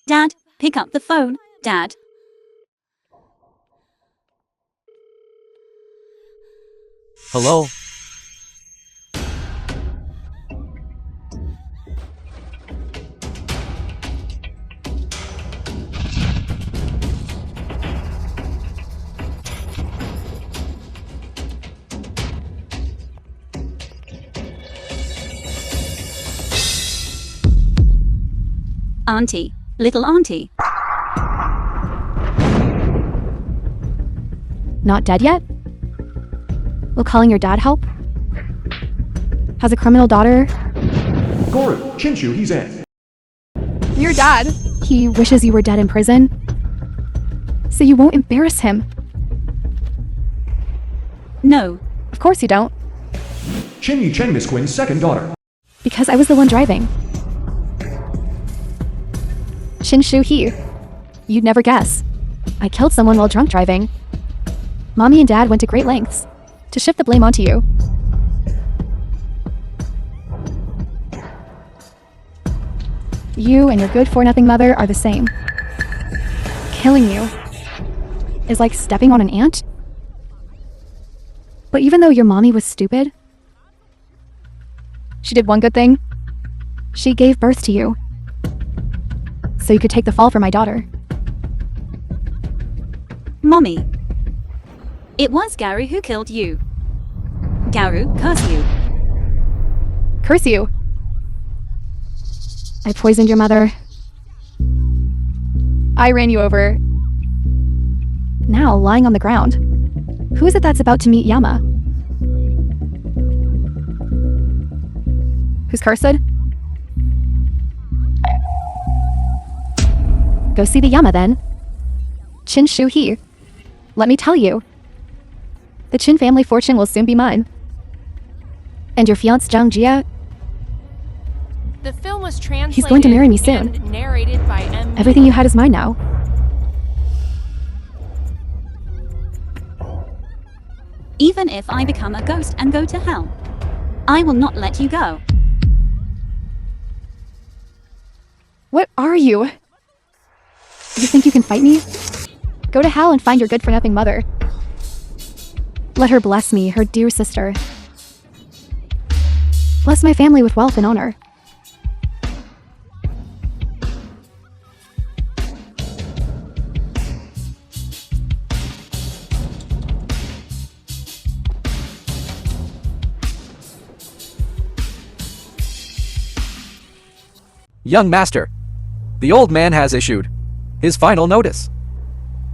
Dad, pick up the phone, Dad. Hello? Auntie, little auntie. Not dead yet? Will calling your dad help? Has a criminal daughter? Goru, Chinshu, he's in. Your dad. He wishes you were dead in prison. So you won't embarrass him. No. Of course you don't. Chin Yi Chen, Miss Quinn's second daughter. Because I was the one driving. Shinshu He. You'd never guess. I killed someone while drunk driving. Mommy and Dad went to great lengths to shift the blame onto you. You and your good-for-nothing mother are the same. Killing you is like stepping on an ant. But even though your mommy was stupid, she did one good thing. She gave birth to you. So you could take the fall for my daughter. Mommy. It was Garu who killed you. Garu, curse you. Curse you. I poisoned your mother. I ran you over. Now, lying on the ground. Who is it that's about to meet Yama? Who's cursed? Go see the Yama then. Chin Shu He. Let me tell you. The Chin family fortune will soon be mine. And your fiancé Zhang Jia, The film was translated. He's going to marry me soon. And narrated by M. everything you had is mine now. Even if I become a ghost and go to hell, I will not let you go. What are you? You think you can fight me? Go to hell and find your good-for-nothing mother. Let her bless me, her dear sister. Bless my family with wealth and honor. Young master, the old man has issued his final notice.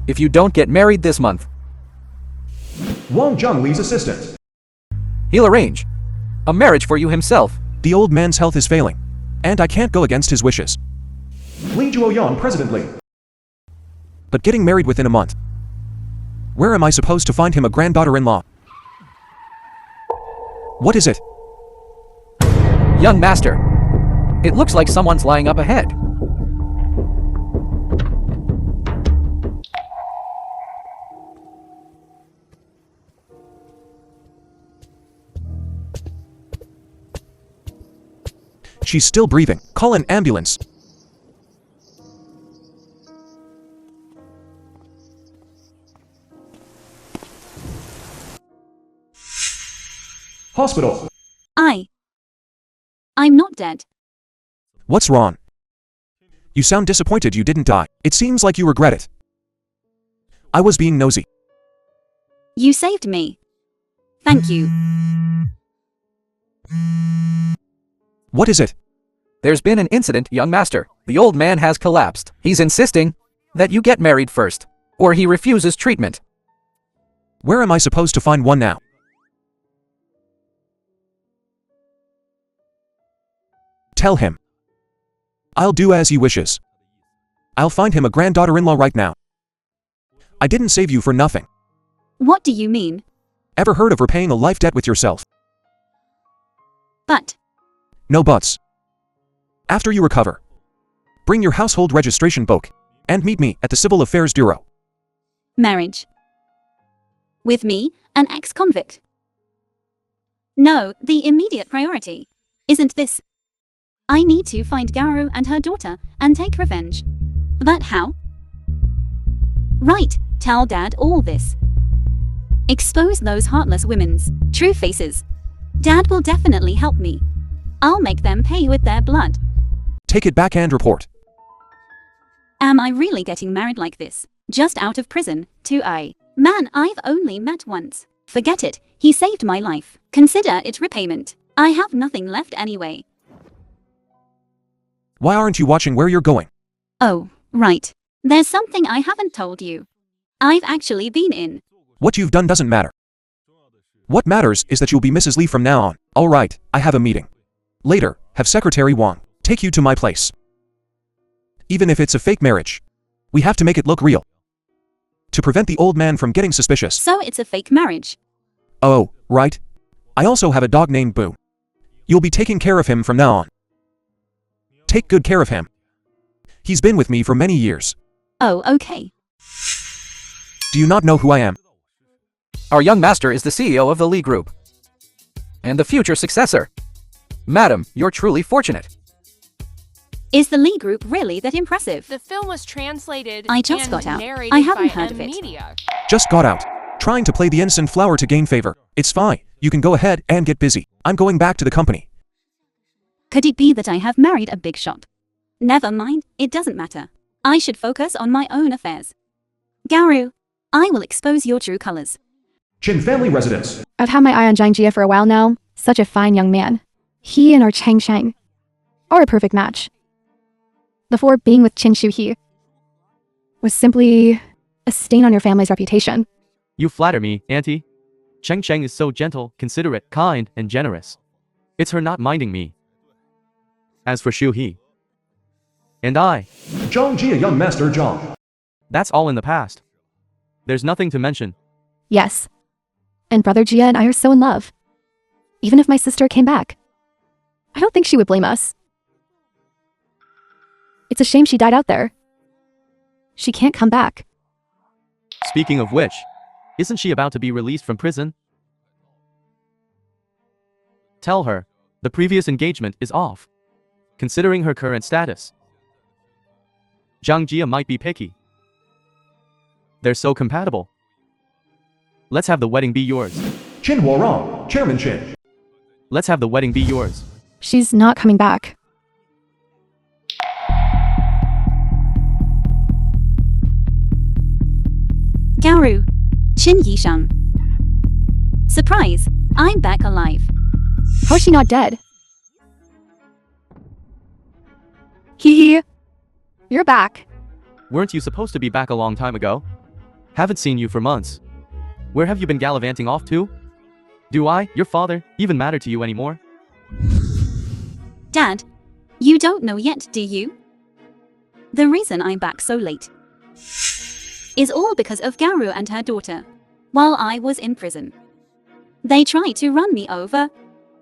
If you don't get married this month, Wang Zhang, Li's assistant. he'll arrange a marriage for you himself. The old man's health is failing, and I can't go against his wishes. Li Zhuoyan, President Li. But getting married within a month. Where am I supposed to find him a granddaughter-in-law? What is it? Young master, it looks like someone's lying up ahead. She's still breathing. Call an ambulance. Hospital. I'm not dead. What's wrong? You sound disappointed you didn't die. It seems like you regret it. I was being nosy. You saved me. Thank you. What is it? There's been an incident, young master. The old man has collapsed. He's insisting that you get married first, or he refuses treatment. Where am I supposed to find one now? Tell him. I'll do as he wishes. I'll find him a granddaughter-in-law right now. I didn't save you for nothing. What do you mean? Ever heard of repaying a life debt with yourself? But No buts. After you recover, bring your household registration book and meet me at the Civil Affairs Bureau. marriage. With me, an ex-convict. No, the immediate priority isn't this. I need to find Garu and her daughter and take revenge. But how? Right, tell Dad all this. Expose those heartless women's true faces. Dad will definitely help me. I'll make them pay with their blood. Take it back and report. Am I really getting married like this? Just out of prison, to a man I've only met once. Forget it, he saved my life. Consider it repayment. I have nothing left anyway. Why aren't you watching where you're going? Oh, right. There's something I haven't told you. I've actually been in. What you've done doesn't matter. What matters is that you'll be Mrs. Li from now on. Alright, I have a meeting. Later, have Secretary Wang take you to my place. Even if it's a fake marriage, we have to make it look real. To prevent the old man from getting suspicious. So it's a fake marriage. Oh, right. I also have a dog named Boo. You'll be taking care of him from now on. Take good care of him. He's been with me for many years. Oh, okay. Do you not know who I am? Our young master is the CEO of the Li Group. And the future successor. Madam, you're truly fortunate. Is the Li Group really that impressive? The film was translated I just and got out. narrated I haven't by heard of it. Media. Just got out. Trying to play the innocent flower to gain favor. It's fine. You can go ahead and get busy. I'm going back to the company. Could it be that I have married a big shot? Never mind, it doesn't matter. I should focus on my own affairs. Garu, I will expose your true colors. Qin family residence. I've had my eye on Zhang Jie for a while now. Such a fine young man. He and our Chang Shang are a perfect match. Before being with Qin Shuhe was simply a stain on your family's reputation. You flatter me, Auntie. Cheng Cheng is so gentle, considerate, kind, and generous. It's her not minding me. As for Shu He and I, Zhang Jia young master Zhang. that's all in the past. There's nothing to mention. Yes. And Brother Jia and I are so in love. Even if my sister came back, I don't think she would blame us. It's a shame she died out there. She can't come back. Speaking of which, isn't she about to be released from prison? Tell her, the previous engagement is off. Considering her current status, Zhang Jia might be picky. They're so compatible. Let's have the wedding be yours. Qin Huarong, Chairman Qin. Let's have the wedding be yours. She's not coming back. Garu, Qin Yishang. Surprise, I'm back alive. How is she not dead? Hee hee. You're back. Weren't you supposed to be back a long time ago? Haven't seen you for months. Where have you been gallivanting off to? Do I, your father, even matter to you anymore? Dad, you don't know yet, do you? The reason I'm back so late is all because of Garu and her daughter, while I was in prison. They tried to run me over.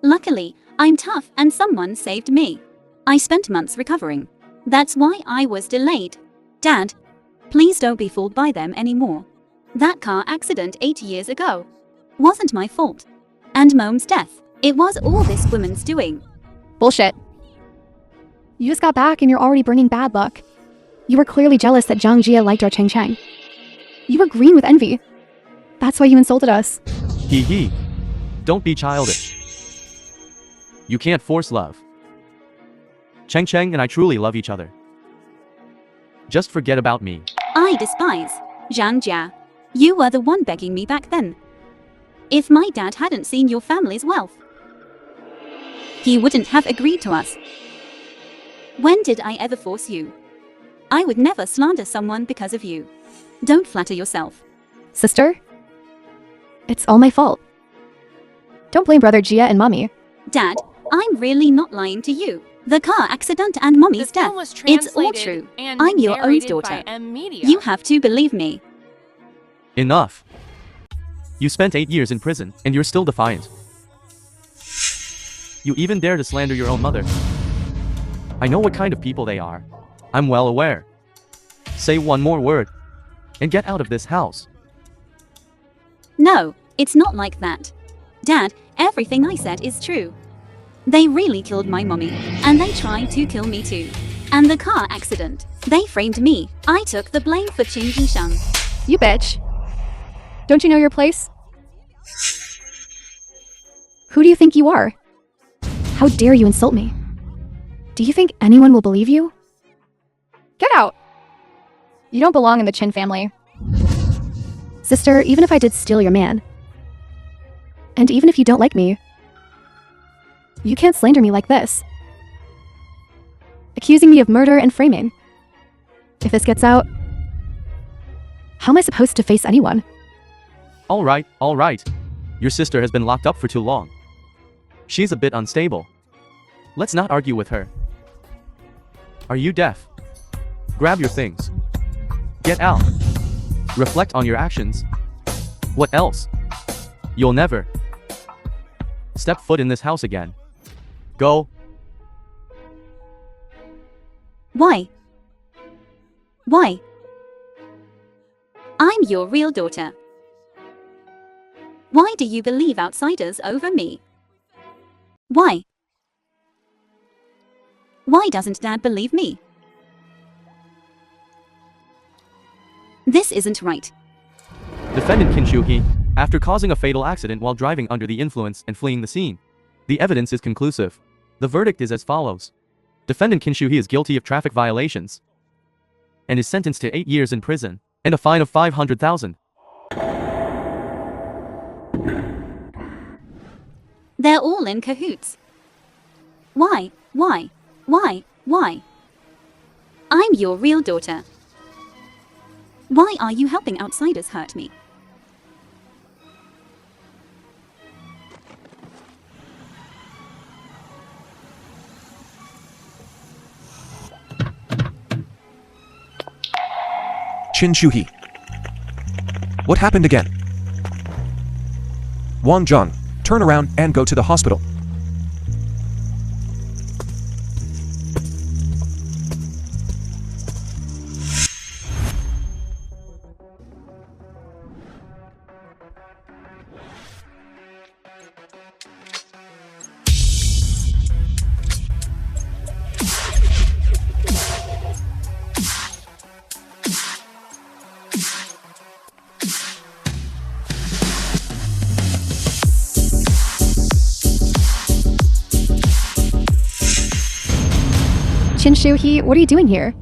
Luckily, I'm tough and someone saved me. I spent months recovering. That's why I was delayed. Dad, please don't be fooled by them anymore. That car accident 8 years ago wasn't my fault. And Mom's death, it was all this woman's doing. Bullshit. You just got back and you're already bringing bad luck. You were clearly jealous that Zhang Jia liked our Cheng Cheng. You were green with envy. That's why you insulted us. Hee hee. Don't be childish. You can't force love. Cheng Cheng and I truly love each other. Just forget about me. I despise Zhang Jia. You were the one begging me back then. If my dad hadn't seen your family's wealth, he wouldn't have agreed to us. When did I ever force you? I would never slander someone because of you. Don't flatter yourself. Sister? It's all my fault. Don't blame Brother Jia and Mommy. Dad, I'm really not lying to you. The car accident and Mommy's The death, film was it's all translated true. and I'm your own narrated daughter. by Media. You have to believe me. Enough. You spent 8 years in prison, and you're still defiant. You even dare to slander your own mother. I know what kind of people they are. I'm well aware. Say one more word, and get out of this house. No, it's not like that. Dad, everything I said is true. They really killed my mommy, and they tried to kill me too. And the car accident. They framed me. I took the blame for Qin Yisheng. You bitch. Don't you know your place? Who do you think you are? How dare you insult me? Do you think anyone will believe you? Get out! You don't belong in the Qin family. Sister, even if I did steal your man, and even if you don't like me, you can't slander me like this. Accusing me of murder and framing. If this gets out, how am I supposed to face anyone? All right. Your sister has been locked up for too long. She's a bit unstable. Let's not argue with her. Are you deaf? Grab your things. Get out. Reflect on your actions. What else? You'll never step foot in this house again. Go. Why? Why? I'm your real daughter. Why do you believe outsiders over me? Why? Why doesn't Dad believe me? This isn't right. Defendant Qin Shuhe, after causing a fatal accident while driving under the influence and fleeing the scene. The evidence is conclusive. The verdict is as follows. Defendant Qin Shuhe is guilty of traffic violations and is sentenced to 8 years in prison and a fine of 500,000. They're all in cahoots. Why? I'm your real daughter. Why are you helping outsiders hurt me? Qin Shuhe. What happened again? Wang Zhang, turn around and go to the hospital. Qin Shuhe, what are you doing here?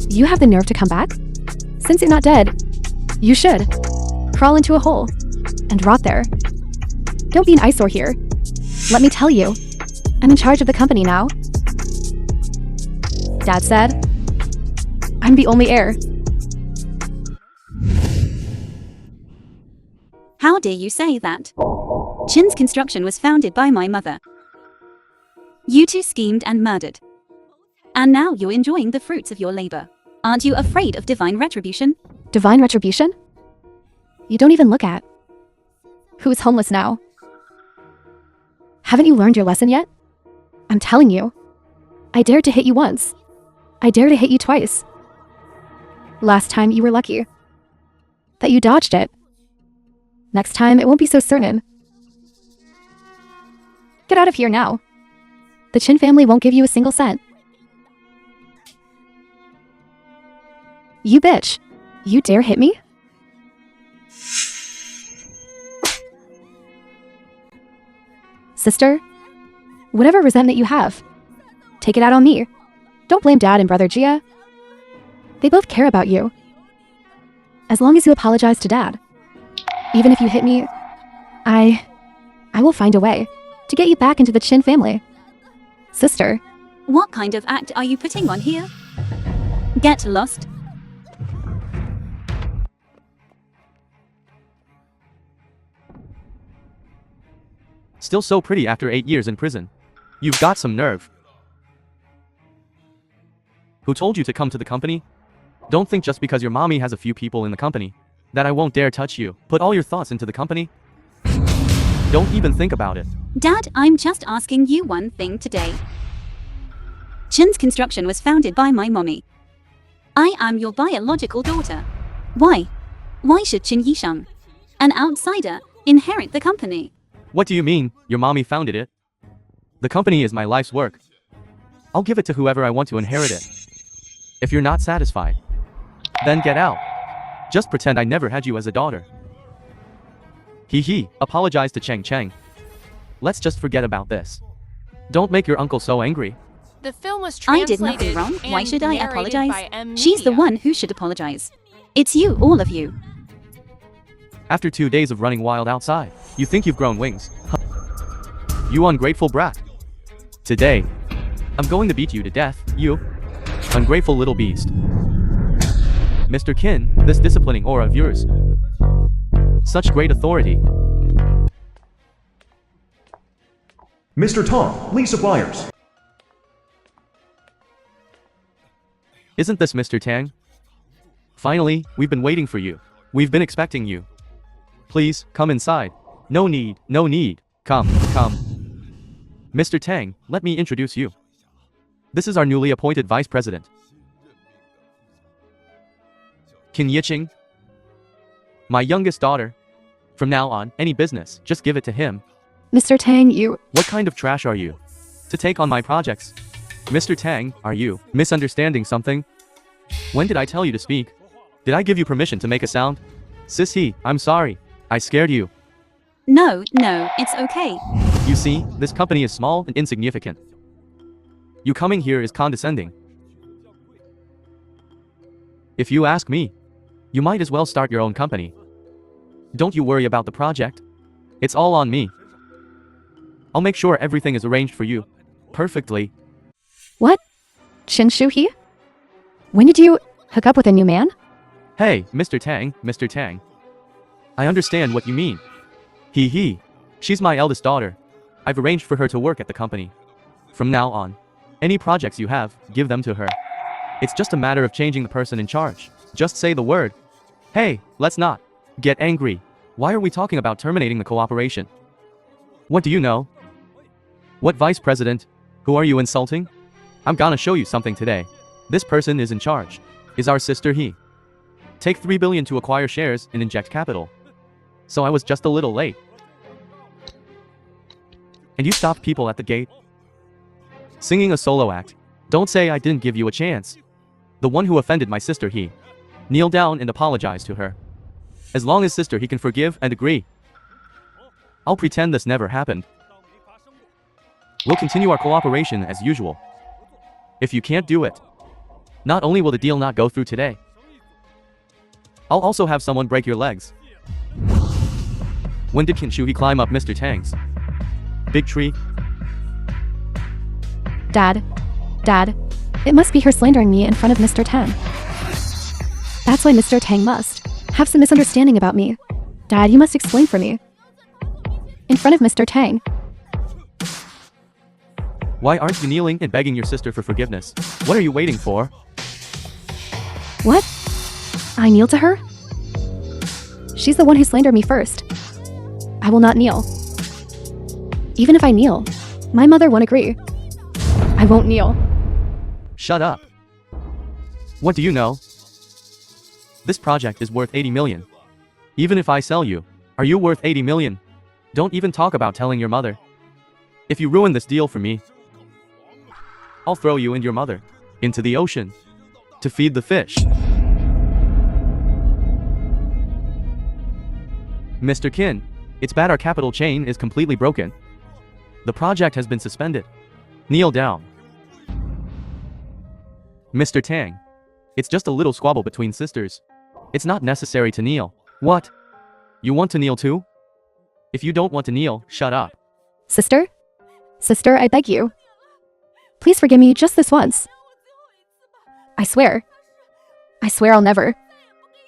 You have the nerve to come back? Since you're not dead, you should crawl into a hole and rot there. Don't be an eyesore here. Let me tell you, I'm in charge of the company now. Dad said, I'm the only heir. How dare you say that? Qin's construction was founded by my mother. You two schemed and murdered. And now you're enjoying the fruits of your labor. Aren't you afraid of divine retribution? Divine retribution? You don't even look at who is homeless now. Haven't you learned your lesson yet? I'm telling you, I dared to hit you once. I dare to hit you twice. Last time you were lucky that you dodged it. Next time it won't be so certain. Get out of here now. The Qin family won't give you a single cent. You bitch. You dare hit me? Sister, whatever resentment you have, take it out on me. Don't blame Dad and Brother Jia. They both care about you. As long as you apologize to Dad. Even if you hit me, I will find a way to get you back into the Qin family. Sister. What kind of act are you putting on here? Get lost. Still so pretty after 8 years in prison. You've got some nerve. Who told you to come to the company? Don't think just because your mommy has a few people in the company that I won't dare touch you. Put all your thoughts into the company. Don't even think about it. Dad, I'm just asking you one thing today. Qin's construction was founded by my mommy. I am your biological daughter. Why? Why should Qin Yisheng, an outsider, inherit the company? What do you mean, your mommy founded it? The company is my life's work. I'll give it to whoever I want to inherit it. If you're not satisfied, then get out. Just pretend I never had you as a daughter. He apologize to Cheng. Let's just forget about this. Don't make your uncle so angry. The film was I did translated nothing wrong. Why and should I narrated apologize? by M She's the Media. one who should apologize. It's you, all of you. After 2 days of running wild outside, you think you've grown wings. You ungrateful brat. Today, I'm going to beat you to death, you ungrateful little beast. Mr. Qin, this disciplining aura of yours. Such great authority. Mr. Tong, Lee Suppliers. Isn't this Mr. Tang? Finally, we've been waiting for you. We've been expecting you. Please, come inside. No need. Come. Mr. Tang, let me introduce you. This is our newly appointed vice president. Qin Yiqing. My youngest daughter. From now on, any business, just give it to him. Mr. Tang, you. What kind of trash are you? To take on my projects? Mr. Tang, are you misunderstanding something? When did I tell you to speak? Did I give you permission to make a sound? Sissy, I'm sorry. I scared you. No, it's okay. You see, this company is small and insignificant. You coming here is condescending. If you ask me, you might as well start your own company. Don't you worry about the project. It's all on me. I'll make sure everything is arranged for you. Perfectly. What? Qin Shuhe? When did you hook up with a new man? Hey, Mr. Tang. I understand what you mean. She's my eldest daughter. I've arranged for her to work at the company. From now on, any projects you have, give them to her. It's just a matter of changing the person in charge. Just say the word. Hey, let's not get angry. Why are we talking about terminating the cooperation? What do you know? What vice president? Who are you insulting? I'm gonna show you something today. This person is in charge. Is our sister he. Take 3 billion to acquire shares and inject capital. So I was just a little late. And you stopped people at the gate? Singing a solo act. Don't say I didn't give you a chance. The one who offended my sister he. Kneel down and apologize to her. As long as sister he can forgive and agree. I'll pretend this never happened. We'll continue our cooperation as usual. If you can't do it, not only will the deal not go through today, I'll also have someone break your legs. When did Qin Shuhe climb up Mr. Tang's big tree? Dad, it must be her slandering me in front of Mr. Tang. That's why Mr. Tang must have some misunderstanding about me. Dad, you must explain for me. In front of Mr. Tang. Why aren't you kneeling and begging your sister for forgiveness? What are you waiting for? What? I kneel to her? She's the one who slandered me first. I will not kneel. Even if I kneel, my mother won't agree. I won't kneel. Shut up. What do you know? This project is worth 80 million. Even if I sell you, are you worth 80 million? Don't even talk about telling your mother. If you ruin this deal for me, I'll throw you and your mother into the ocean to feed the fish. Mr. Qin, it's bad our capital chain is completely broken. The project has been suspended. Kneel down. Mr. Tang, it's just a little squabble between sisters. It's not necessary to kneel. What? You want to kneel too? If you don't want to kneel, shut up. Sister, I beg you. Please forgive me just this once. I swear I'll never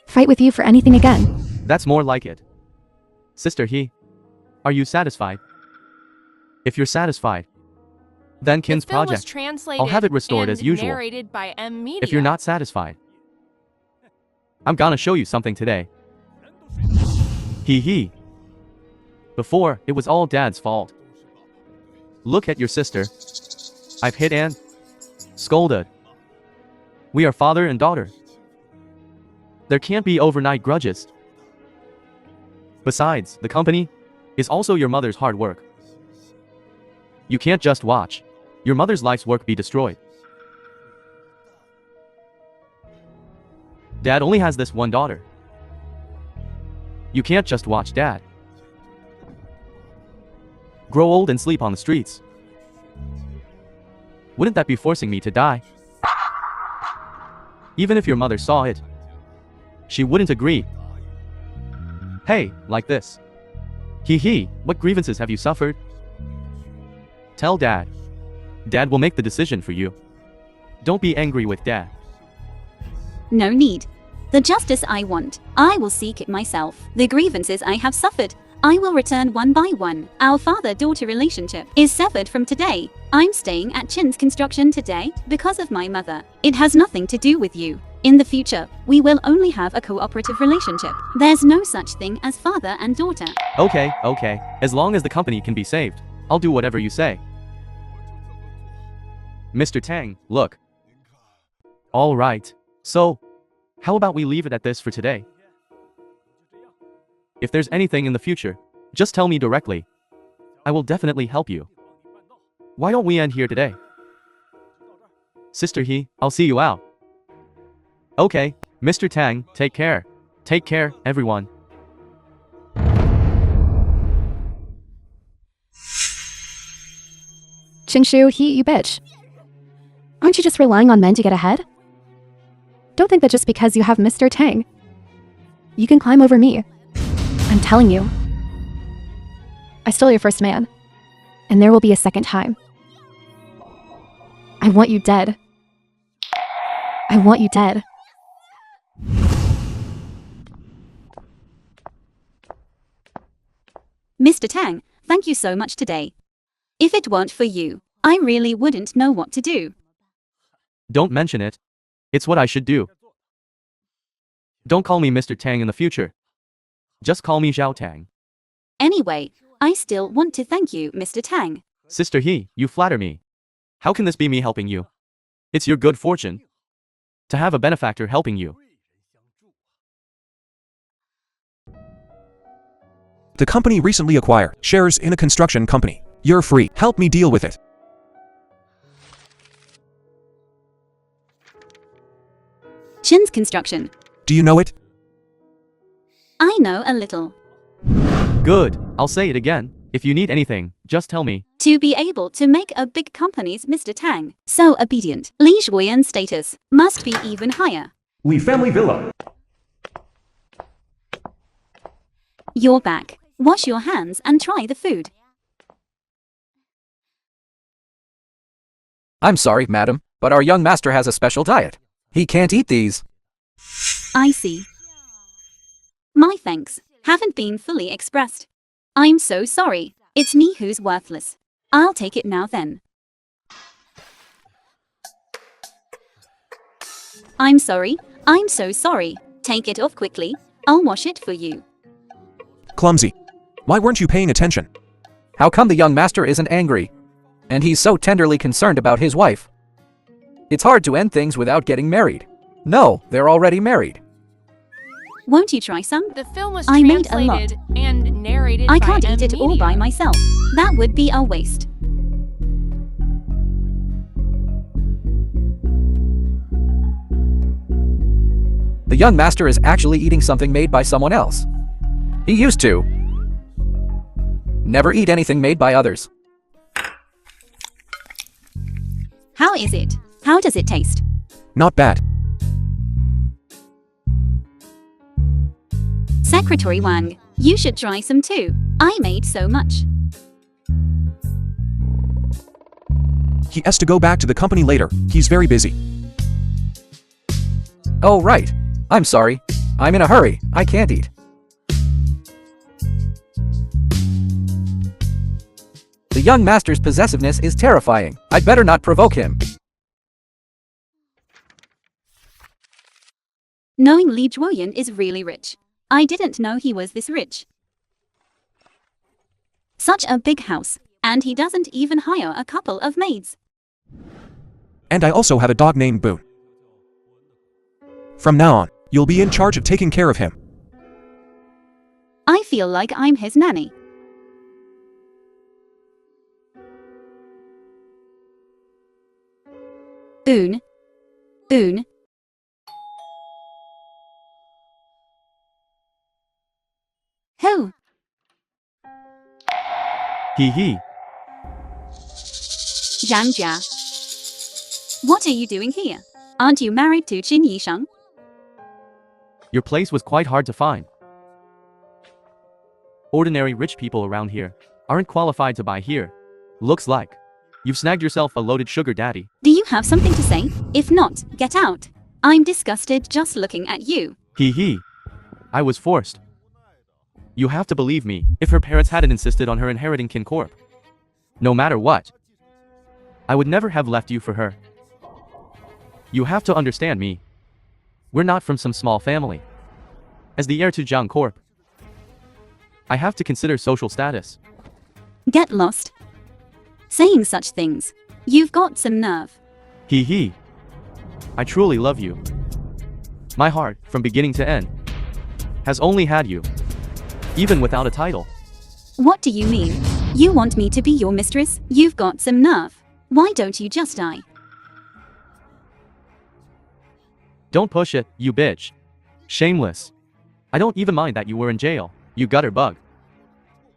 fight with you for anything again. That's more like it. Sister he, are you satisfied? If you're satisfied, then Qin's The film was project, translated I'll have it restored and as usual. narrated by M Media. If you're not satisfied, I'm gonna show you something today. He. Before, it was all Dad's fault. Look at your sister. I've hit and scolded. We are father and daughter. There can't be overnight grudges. Besides, the company is also your mother's hard work. You can't just watch. Your mother's life's work be destroyed. Dad only has this one daughter. You can't just watch Dad grow old and sleep on the streets. Wouldn't that be forcing me to die? Even if your mother saw it, she wouldn't agree. Hey, like this. Hee, what grievances have you suffered? Tell Dad. Dad will make the decision for you. Don't be angry with Dad. No need. The justice I want, I will seek it myself. The grievances I have suffered, I will return one by one. Our father-daughter relationship is severed from today. I'm staying at Chin's construction today because of my mother. It has nothing to do with you. In the future, we will only have a cooperative relationship. There's no such thing as father and daughter. Okay. As long as the company can be saved, I'll do whatever you say. Mr. Tang, look. All right. So, how about we leave it at this for today? If there's anything in the future, just tell me directly. I will definitely help you. Why don't we end here today? Sister He, I'll see you out. Okay, Mr. Tang, take care. Take care, everyone. Qingshu, you bitch. Aren't you just relying on men to get ahead? Don't think that just because you have Mr. Tang, you can climb over me. I'm telling you. I stole your first man, and there will be a second time. I want you dead. I want you dead. Mr. Tang, thank you so much today. If it weren't for you, I really wouldn't know what to do. Don't mention it. It's what I should do. Don't call me Mr. Tang in the future. Just call me Zhao Tang. Anyway, I still want to thank you, Mr. Tang. Sister He, you flatter me. How can this be me helping you? It's your good fortune to have a benefactor helping you. The company recently acquired shares in a construction company. You're free. Help me deal with it. Chin's construction. Do you know it? I know a little. Good. I'll say it again. If you need anything, just tell me. To be able to make a big company's Mr. Tang so obedient, Li Zhuoyan's status must be even higher. Li Family Villa. You're back. Wash your hands and try the food. I'm sorry, madam, but our young master has a special diet. He can't eat these. I see. My thanks haven't been fully expressed. I'm so sorry. It's me who's worthless. I'll take it now then. I'm sorry. I'm so sorry. Take it off quickly. I'll wash it for you. Clumsy. Why weren't you paying attention? How come the young master isn't angry? And he's so tenderly concerned about his wife. It's hard to end things without getting married. No, they're already married. Won't you try some? The film was I made a lot. translated and narrated I by can't M. eat it all Media. by myself. That would be a waste. The young master is actually eating something made by someone else. He used to never eat anything made by others. How is it? How does it taste? Not bad. Secretary Wang, you should try some too. I made so much. He has to go back to the company later. He's very busy. Oh, right. I'm sorry. I'm in a hurry. I can't eat. The young master's possessiveness is terrifying. I'd better not provoke him. Knowing Li Zhuoyan is really rich. I didn't know he was this rich. Such a big house, and he doesn't even hire a couple of maids. And I also have a dog named Boone. From now on, you'll be in charge of taking care of him. I feel like I'm his nanny. Un. Un. Who? He. Zhang Jia. What are you doing here? Aren't you married to Qin Yisheng? Your place was quite hard to find. Ordinary rich people around here aren't qualified to buy here. Looks like you've snagged yourself a loaded sugar daddy. Do you have something to say? If not, get out. I'm disgusted just looking at you. He. I was forced. You have to believe me, if her parents hadn't insisted on her inheriting Kin Corp. No matter what, I would never have left you for her. You have to understand me. We're not from some small family. As the heir to Jiang Corp, I have to consider social status. Get lost. Saying such things. You've got some nerve. He. I truly love you. My heart, from beginning to end, has only had you. Even without a title. What do you mean? You want me to be your mistress? You've got some nerve. Why don't you just die? Don't push it, you bitch. Shameless. I don't even mind that you were in jail, you gutter bug.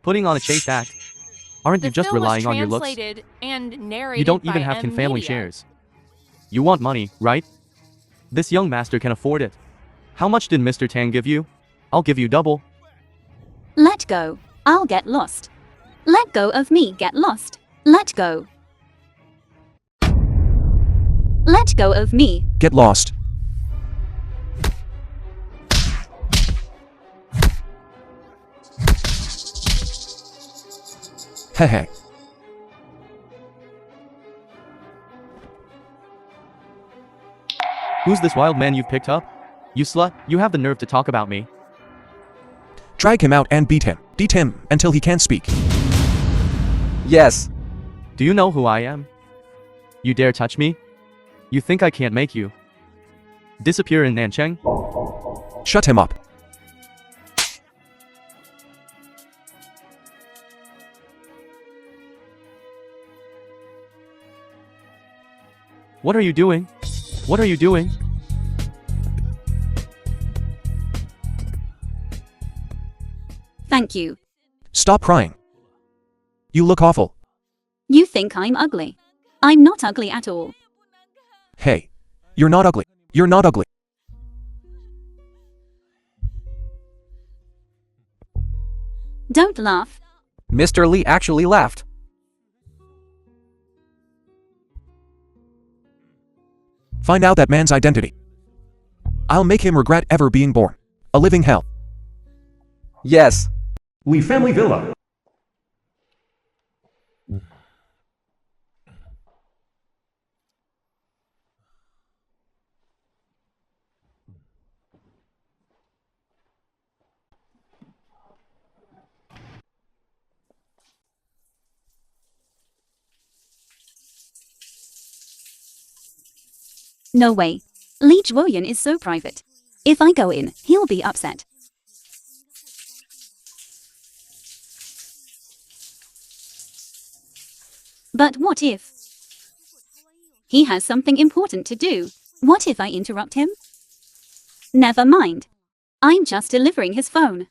Putting on a chaste act. Aren't you The just film was relying on your looks? translated and narrated You don't even by have Kin family Media. shares. You want money, right? This young master can afford it. How much did Mr. Tang give you? I'll give you double. Let go. I'll get lost. Let go of me, get lost. Let go. Let go of me. Get lost. Hehe. Who's this wild man you've picked up? You slut, you have the nerve to talk about me. Drag him out and beat him. Beat him until he can't speak. Yes. Do you know who I am? You dare touch me? You think I can't make you disappear in Nanchang? Shut him up. What are you doing? What are you doing? Thank you. Stop crying. You look awful. You think I'm ugly. I'm not ugly at all. Hey. You're not ugly. You're not ugly. Don't laugh. Mr. Li actually laughed. Find out that man's identity. I'll make him regret ever being born. A living hell. Yes. Li Family Villa. No way. Li Zhuoyan is so private. If I go in, he'll be upset. But what if he has something important to do? What if I interrupt him? Never mind. I'm just delivering his phone.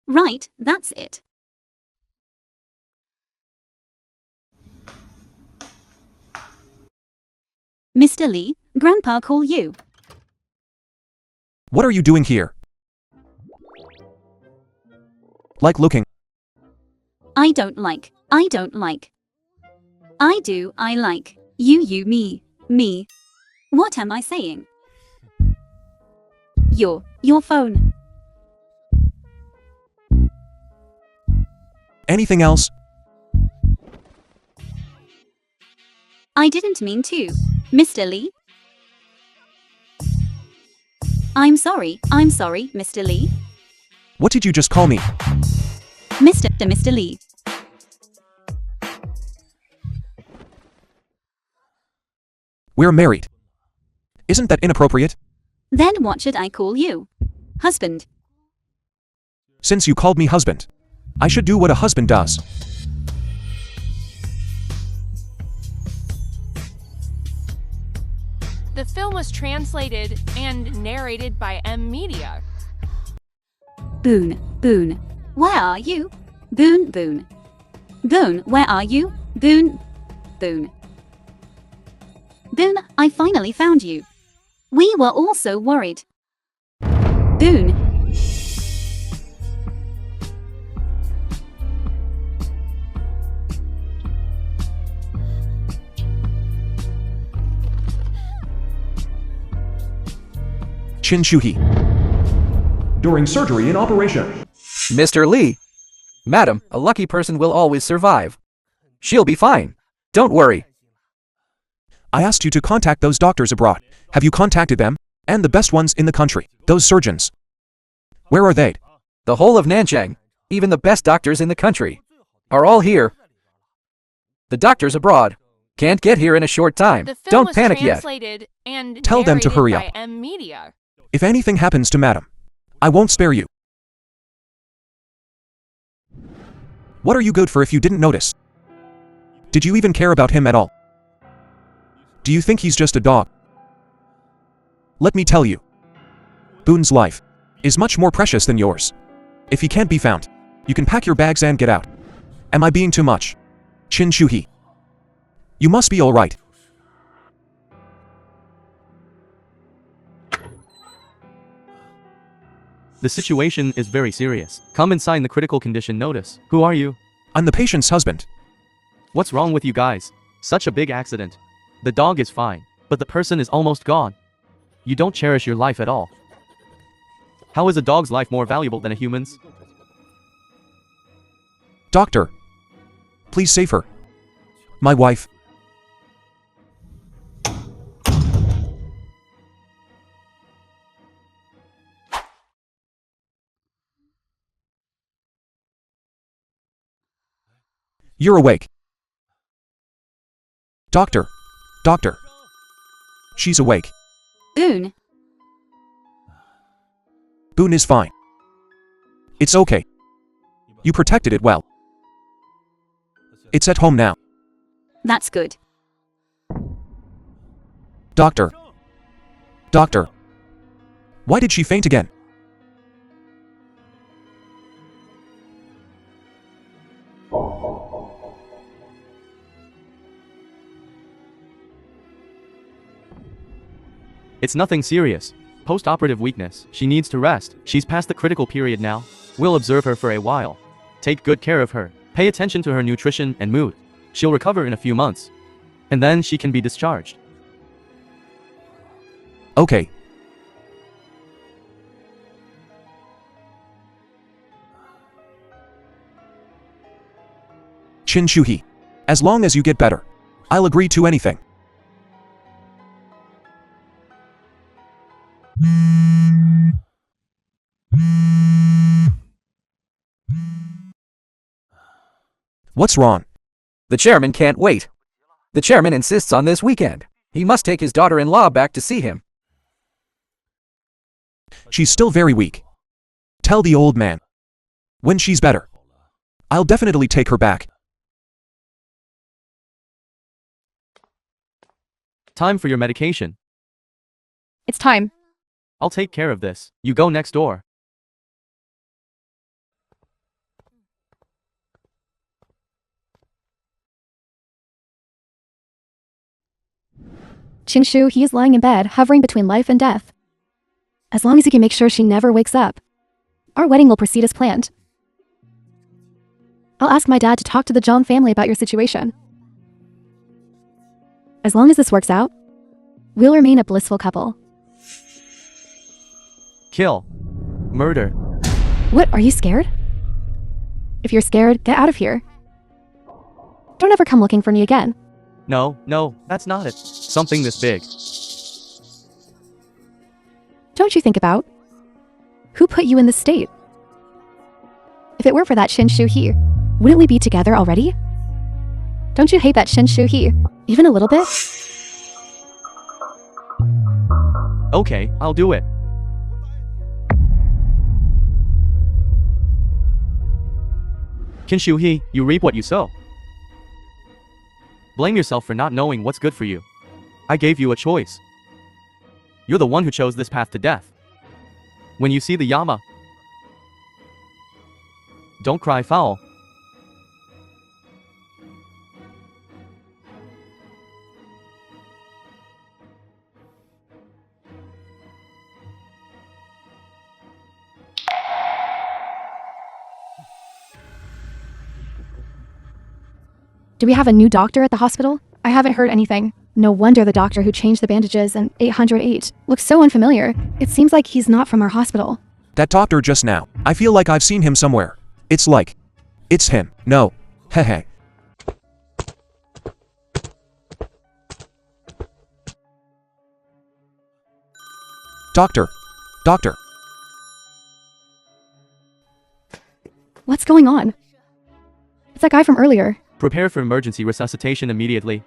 Right, that's it. Mr. Li, Grandpa call you. What are you doing here? Like looking. I don't like. I do, I like. You, me. What am I saying? Your phone. Anything else? I didn't mean to. Mr. Li? I'm sorry, Mr. Li. What did you just call me? Mr. Li. We're married. Isn't that inappropriate? Then what should I call you? Husband. Since you called me husband, I should do what a husband does. The film was translated and narrated by M Media. Boone, Boone, where are you? Boone, Boone. Boone, where are you? Boone, Boone. Boone, I finally found you. We were all so worried. Boone. Qin Shuhe. During surgery and operation. Mr. Li. Madam, a lucky person will always survive. She'll be fine. Don't worry. I asked you to contact those doctors abroad. Have you contacted them? And the best ones in the country, those surgeons. Where are they? The whole of Nanchang, even the best doctors in the country, are all here. The doctors abroad can't get here in a short time. The film Don't was panic yet. translated and Tell them to narrated hurry by up. M Media. If anything happens to Madam, I won't spare you. What are you good for if you didn't notice? Did you even care about him at all? Do you think he's just a dog? Let me tell you. Boone's life is much more precious than yours. If he can't be found, you can pack your bags and get out. Am I being too much? Qin Shuhe. You must be all right. The situation is very serious. Come and sign the critical condition notice. Who are you? I'm the patient's husband. What's wrong with you guys? Such a big accident. The dog is fine, but the person is almost gone. You don't cherish your life at all. How is a dog's life more valuable than a human's? Doctor, please save her. My wife. You're awake. Doctor. Doctor. She's awake. Boone. Boone is fine. It's okay. You protected it well. It's at home now. That's good. Doctor. Doctor. Why did she faint again? It's nothing serious. Post-operative weakness. She needs to rest. She's past the critical period now. We'll observe her for a while. Take good care of her. Pay attention to her nutrition and mood. She'll recover in a few months. And then she can be discharged. Okay. Qin Shuhe. As long as you get better, I'll agree to anything. What's wrong? The chairman can't wait. The chairman insists on this weekend. He must take his daughter-in-law back to see him. She's still very weak. Tell the old man. When she's better, I'll definitely take her back. Time for your medication. It's time. I'll take care of this. You go next door. Qingshu, he is lying in bed, hovering between life and death. As long as you can make sure she never wakes up, our wedding will proceed as planned. I'll ask my dad to talk to the Zhang family about your situation. As long as this works out, we'll remain a blissful couple. Kill. Murder. What, are you scared? If you're scared, get out of here. Don't ever come looking for me again. No, that's not it. Something this big. Don't you think about who put you in this state? If it weren't for that Qin Shuhe, wouldn't we be together already? Don't you hate that Qin Shuhe, even a little bit? Okay, I'll do it. Qin Shuhe, you reap what you sow. Blame yourself for not knowing what's good for you. I gave you a choice. You're the one who chose this path to death. When you see the Yama, don't cry foul. Do we have a new doctor at the hospital? I haven't heard anything. No wonder the doctor who changed the bandages in 808 looks so unfamiliar. It seems like he's not from our hospital. That doctor just now. I feel like I've seen him somewhere. It's him. No. Hehe. Doctor. What's going on? It's that guy from earlier. Prepare for emergency resuscitation immediately.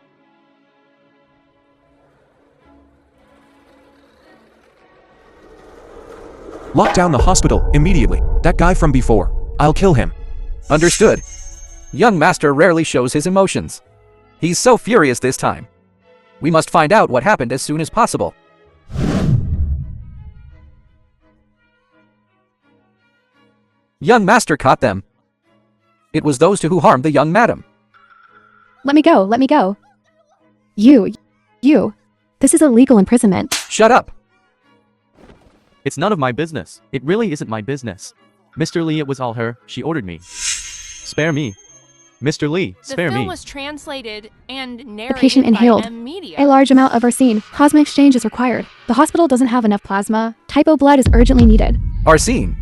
Lock down the hospital immediately. That guy from before. I'll kill him. Understood. Young master rarely shows his emotions. He's so furious this time. We must find out what happened as soon as possible. Young master caught them. It was those two who harmed the young madam. Let me go. You. This is illegal imprisonment. Shut up. It's none of my business. It really isn't my business. Mr. Li, it was all her. She ordered me. Spare me. Mr. Li, spare The film me. was translated and The narrated patient by inhaled. M Media. A large amount of Arsene. Plasma exchange is required. The hospital doesn't have enough plasma. Typo blood is urgently needed. Arsene.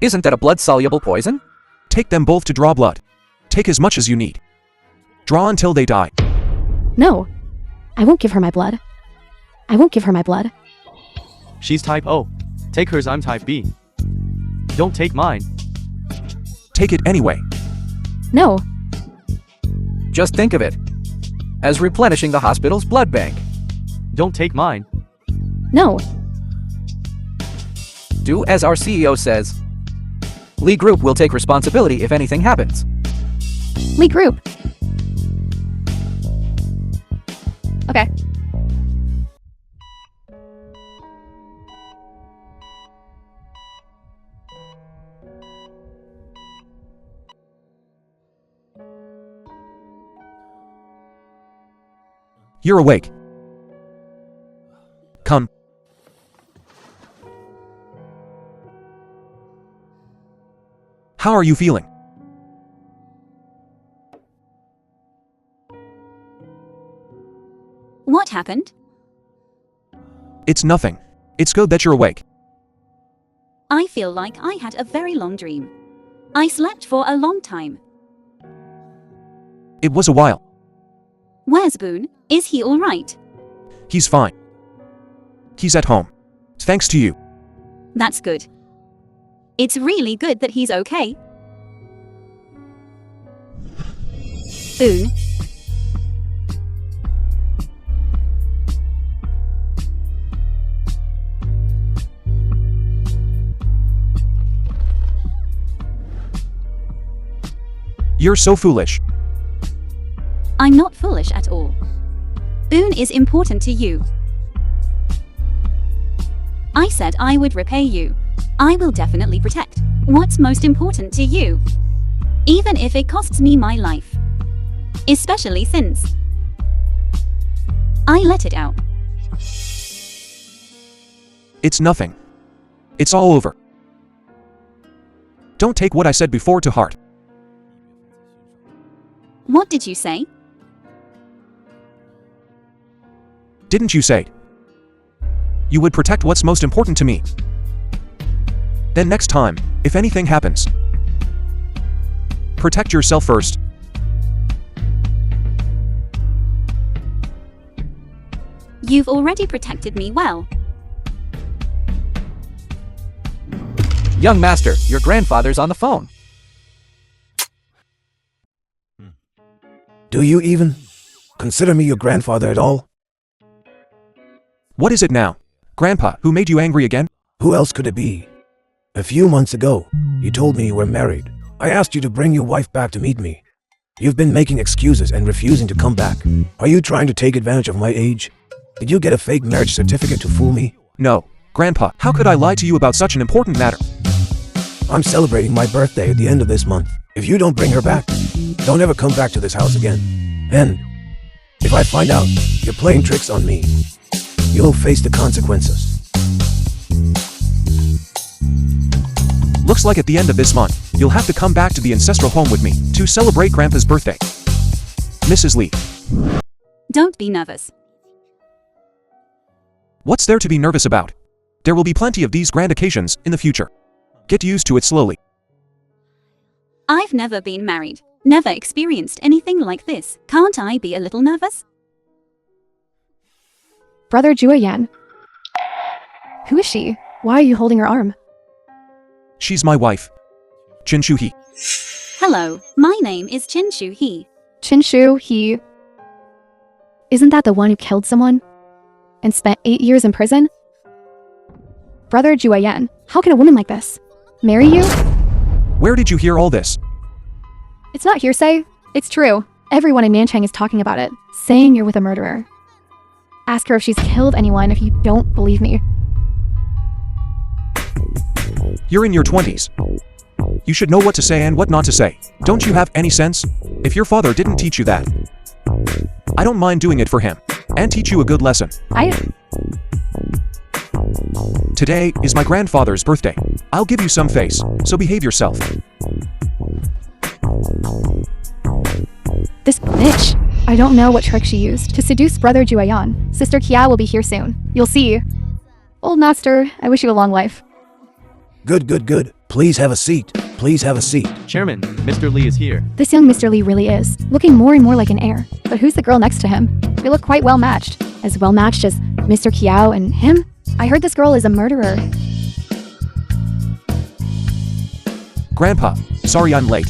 Isn't that a blood-soluble poison? Take them both to draw blood. Take as much as you need. Draw until they die. No. I won't give her my blood. She's type O. Take hers, I'm type B. Don't take mine. Take it anyway. No. Just think of it as replenishing the hospital's blood bank. Don't take mine. No. Do as our CEO says. Li Group will take responsibility if anything happens. Li Group. Okay. You're awake. Come. How are you feeling? What happened? It's nothing. It's good that you're awake. I feel like I had a very long dream. I slept for a long time. It was a while. Where's Boone? Is he alright? He's fine. He's at home. Thanks to you. That's good. It's really good that he's okay. Boone. You're so foolish. I'm not foolish at all. Boone is important to you. I said I would repay you. I will definitely protect what's most important to you, even if it costs me my life. Especially since I let it out. It's nothing. It's all over. Don't take what I said before to heart. What did you say? Didn't you say you would protect what's most important to me? Then next time, if anything happens, protect yourself first. You've already protected me well. Young master, your grandfather's on the phone. Do you even consider me your grandfather at all? What is it now? Grandpa, who made you angry again? Who else could it be? A few months ago, you told me you were married. I asked you to bring your wife back to meet me. You've been making excuses and refusing to come back. Are you trying to take advantage of my age? Did you get a fake marriage certificate to fool me? No, Grandpa, how could I lie to you about such an important matter? I'm celebrating my birthday at the end of this month. If you don't bring her back, don't ever come back to this house again. And if I find out you're playing tricks on me, you'll face the consequences. Looks like at the end of this month, you'll have to come back to the ancestral home with me to celebrate Grandpa's birthday. Mrs. Li, Don't be nervous. what's there to be nervous about? There will be plenty of these grand occasions in the future. Get used to it slowly. I've never been married, never experienced anything like this. Can't I be a little nervous? Brother Zhuoyan. Who is she? Why are you holding her arm? She's my wife, Qin Shu He. Hello, my name is Qin Shu He. Chinshu, he... Isn't that the one who killed someone? And spent 8 years in prison? Brother Zhuoyan, how can a woman like this marry you? Where did you hear all this? It's not hearsay. It's true. Everyone in Nanchang is talking about it, saying you're with a murderer. Ask her if she's killed anyone if you don't believe me. You're in your 20s. You should know what to say and what not to say. Don't you have any sense? If your father didn't teach you that, I don't mind doing it for him and teach you a good lesson. Today is my grandfather's birthday. I'll give you some face, so behave yourself. This bitch. I don't know what trick she used to seduce Brother Zhuoyan. Sister Kia will be here soon. You'll see. Old master, I wish you a long life. Good, good, good. Please have a seat. Please have a seat. Chairman, Mr. Li is here. This young Mr. Li really is, looking more and more like an heir. But who's the girl next to him? They look quite well matched. As well matched as Mr. Kiao and him? I heard this girl is a murderer. Grandpa, sorry I'm late.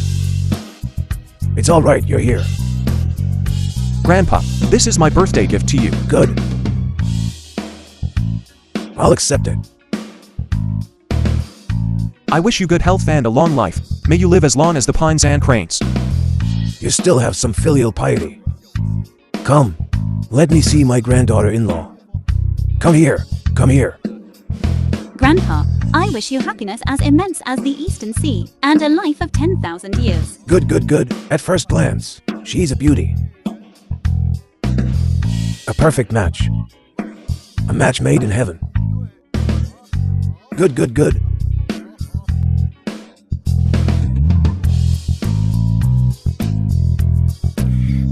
It's all right, you're here. Grandpa, this is my birthday gift to you. Good. I'll accept it. I wish you good health and a long life. May you live as long as the pines and cranes. You still have some filial piety. Come, let me see my granddaughter-in-law. Come here, come here. Grandpa, I wish you happiness as immense as the Eastern Sea, and a life of 10,000 years. Good, good, good. At first glance, she's a beauty. A perfect match. A match made in heaven. Good, good, good.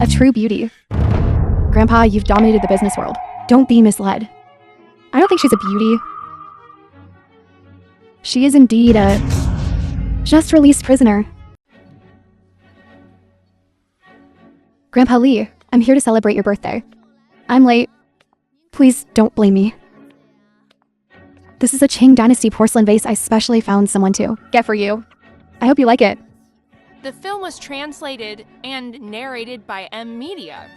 A true beauty. Grandpa, you've dominated the business world. Don't be misled. I don't think she's a beauty. She is indeed a just released prisoner. Grandpa Li, I'm here to celebrate your birthday. I'm late. Please don't blame me. This is a Qing Dynasty porcelain vase I specially found someone to get for you. I hope you like it. The film was translated and narrated by M Media.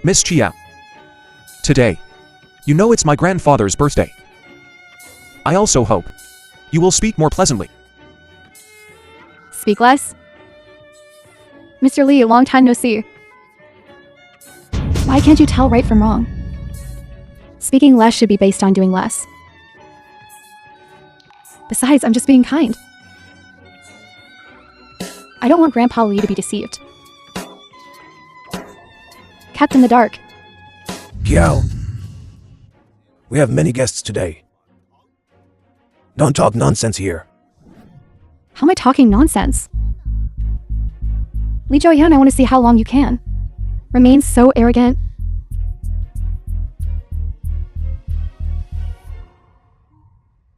Miss Chia. Today, you know it's my grandfather's birthday. I also hope you will speak more pleasantly. Speak less? Mr. Li, long time no see. Why can't you tell right from wrong? Speaking less should be based on doing less. Besides, I'm just being kind. I don't want Grandpa Li to be deceived. Kept in the dark. Kiao. We have many guests today. Don't talk nonsense here. How am I talking nonsense? Li Zhuoyan, I want to see how long you can. Remain so arrogant.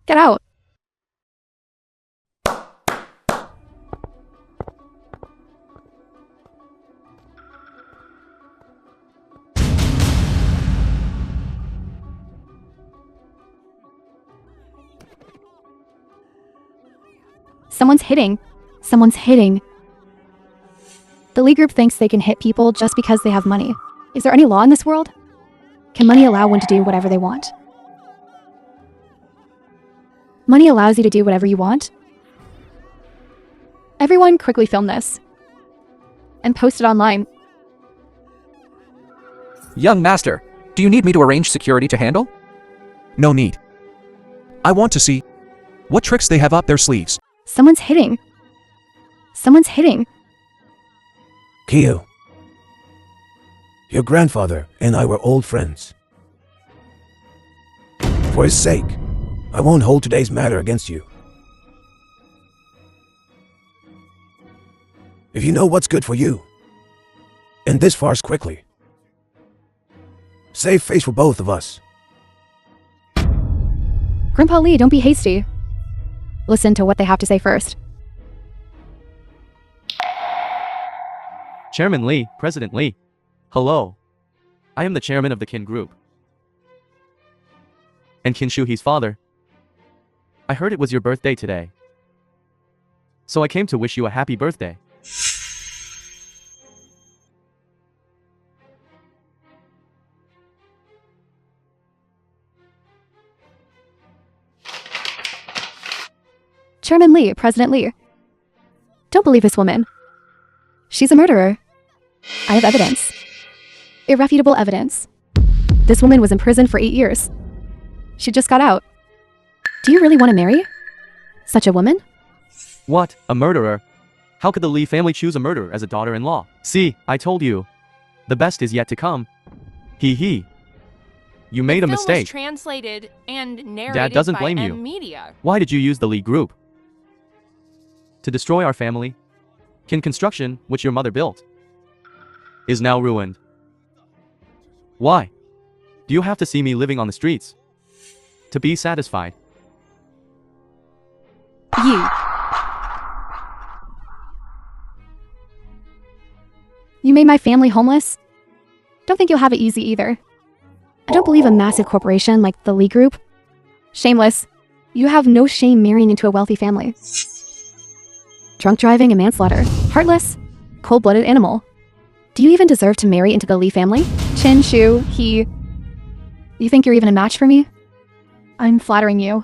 Get out. Someone's hitting. Someone's hitting. The Li group thinks they can hit people just because they have money. Is there any law in this world? Can money allow one to do whatever they want? Money allows you to do whatever you want? Everyone quickly film this and post it online. Young master, do you need me to arrange security to handle? No need. I want to see what tricks they have up their sleeves. Someone's hitting. Someone's hitting. Kyo. Your grandfather and I were old friends. For his sake, I won't hold today's matter against you. If you know what's good for you, end this farce quickly. Save face for both of us. Grandpa Li, don't be hasty. Listen to what they have to say first. Chairman Li, President Li. Hello. I am the chairman of the Qin Group. And Qin Shuhe's father. I heard it was your birthday today. So I came to wish you a happy birthday. Chairman Li, President Li. Don't believe this woman. She's a murderer. I have evidence. Irrefutable evidence. This woman was in prison for 8 years. She just got out. Do you really want to marry such a woman? What? A murderer? How could the Li family choose a murderer as a daughter-in-law? See, I told you. The best is yet to come. Hee. You made a The film mistake. was translated and narrated Dad doesn't by blame you. Media. Why did you use the Li Group? To destroy our family? Qin Construction, which your mother built, is now ruined. Why? Do you have to see me living on the streets to be satisfied? You made my family homeless? Don't think you'll have it easy either. I don't believe a massive corporation like the Li Group. Shameless. You have no shame marrying into a wealthy family. Drunk driving and manslaughter. Heartless. Cold-blooded animal. Do you even deserve to marry into the Li family? Qin Shu, he... You think you're even a match for me? I'm flattering you.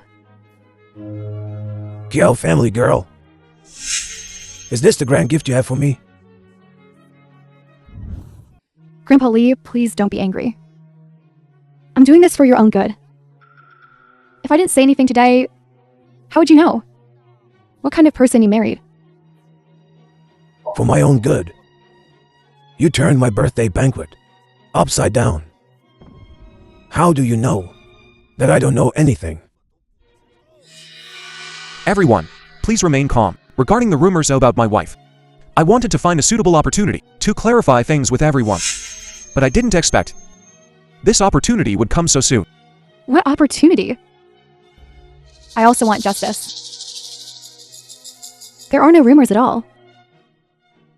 Kyo family girl. Is this the grand gift you have for me? Grandpa Li, please don't be angry. I'm doing this for your own good. If I didn't say anything today, how would you know what kind of person you married? For my own good. You turned my birthday banquet upside down. How do you know that I don't know anything? Everyone, please remain calm. Regarding the rumors about my wife, I wanted to find a suitable opportunity to clarify things with everyone. But I didn't expect this opportunity would come so soon. What opportunity? I also want justice. There are no rumors at all.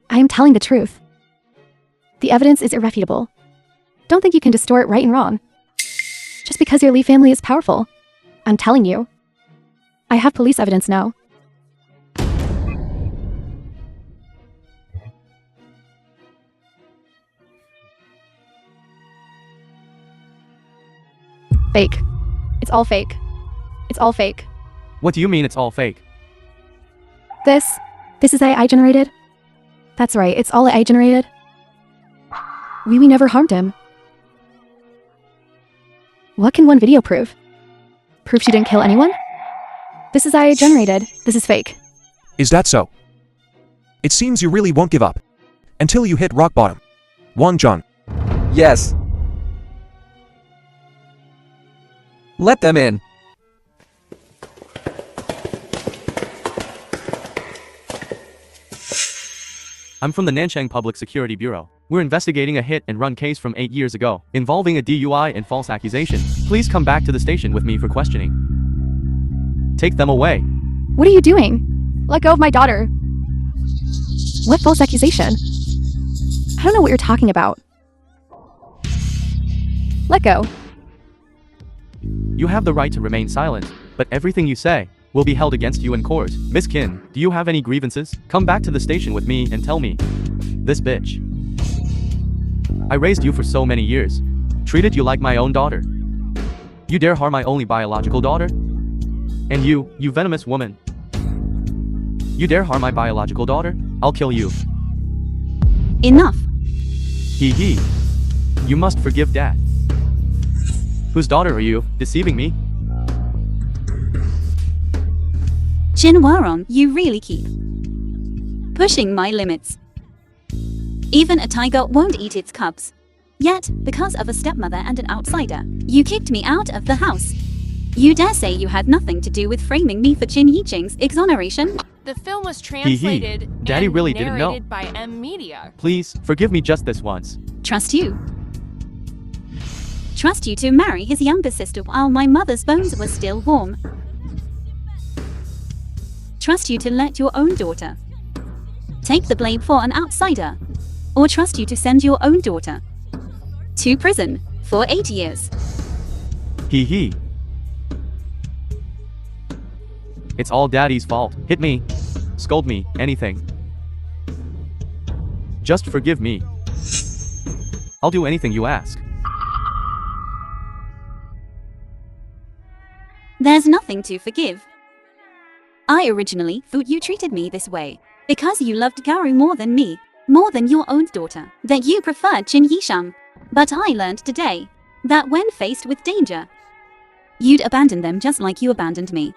I am telling the truth. The evidence is irrefutable. Don't think you can distort right and wrong. Just because your Li family is powerful. I'm telling you. I have police evidence now. Fake. It's all fake. It's all fake. What do you mean it's all fake? This is AI generated? That's right, it's all AI generated. We never harmed him. What can one video prove? Prove she didn't kill anyone? This is AI generated. This is fake. Is that so? It seems you really won't give up until you hit rock bottom. Wang Zhang. Yes. Let them in. I'm from the Nanchang Public Security Bureau. We're investigating a hit-and-run case from 8 years ago, involving a DUI and false accusation. Please come back to the station with me for questioning. Take them away. What are you doing? Let go of my daughter. What false accusation? I don't know what you're talking about. Let go. You have the right to remain silent, but everything you say will be held against you in court. Miss Qin, do you have any grievances? Come back to the station with me and tell me. This bitch. I raised you for so many years. Treated you like my own daughter. You dare harm my only biological daughter? And you venomous woman. You dare harm my biological daughter? I'll kill you. Enough. Hee. You must forgive Dad. Whose daughter are you, deceiving me? Jin Warong, you really keep pushing my limits. Even a tiger won't eat its cubs. Yet, because of a stepmother and an outsider, you kicked me out of the house. You dare say you had nothing to do with framing me for Jin Yiqing's exoneration? The film was translated Daddy and really didn't know. narrated by M Media. Please, forgive me just this once. Trust you. Trust you to marry his younger sister while my mother's bones were still warm. Trust you to let your own daughter take the blame for an outsider. Or trust you to send your own daughter to prison for 8 years. Hee. It's all Daddy's fault. Hit me. Scold me. Anything. Just forgive me. I'll do anything you ask. There's nothing to forgive. I originally thought you treated me this way because you loved Garu more than me, more than your own daughter, that you preferred Jin Yishang. But I learned today that when faced with danger, you'd abandon them just like you abandoned me.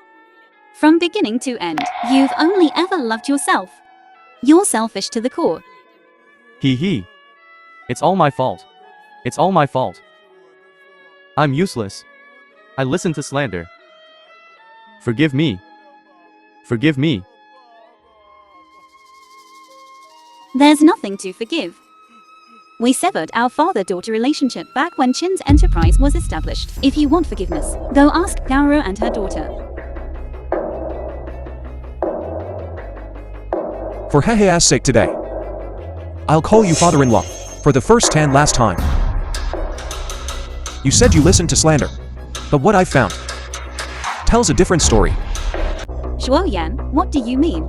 From beginning to end, you've only ever loved yourself. You're selfish to the core. Hee. It's all my fault. It's all my fault. I'm useless. I listened to slander. Forgive me. Forgive me. There's nothing to forgive. We severed our father-daughter relationship back when Chin's enterprise was established. If you want forgiveness, go ask Gaoro and her daughter. For Hehe's sake today, I'll call you father-in-law for the first and last time. You said you listened to slander, but what I found tells a different story. Zhuoyan, what do you mean?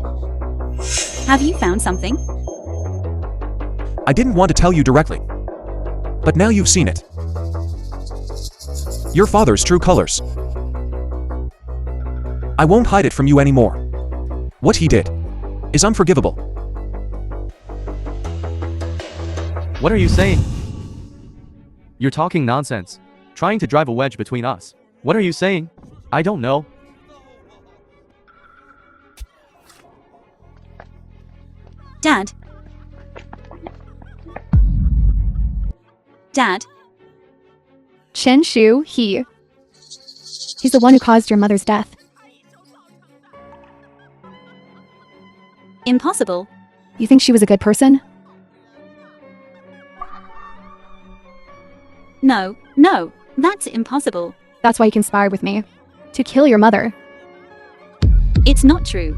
Have you found something? I didn't want to tell you directly, but now you've seen it. Your father's true colors. I won't hide it from you anymore. What he did is unforgivable. What are you saying? You're talking nonsense, trying to drive a wedge between us. What are you saying? I don't know. Dad. Dad. Chen Shu, he's the one who caused your mother's death. Impossible. You think she was a good person? No, that's impossible. That's why you conspired with me. To kill your mother. It's not true.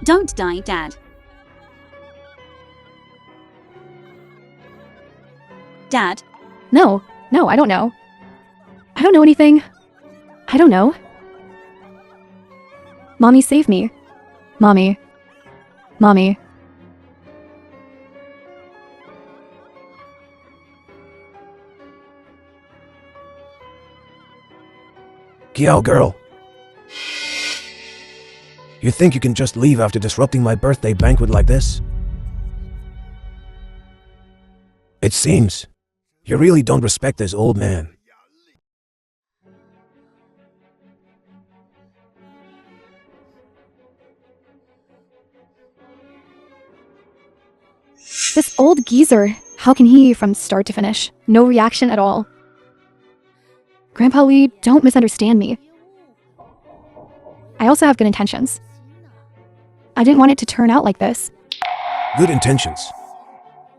Don't die, Dad. Dad. No, I don't know. I don't know anything. I don't know. Mommy, save me. Mommy. Kiao girl. You think you can just leave after disrupting my birthday banquet like this? It seems you really don't respect this old man. This old geezer, how can he, from start to finish, no reaction at all? Grandpa Li, don't misunderstand me. I also have good intentions. I didn't want it to turn out like this. Good intentions.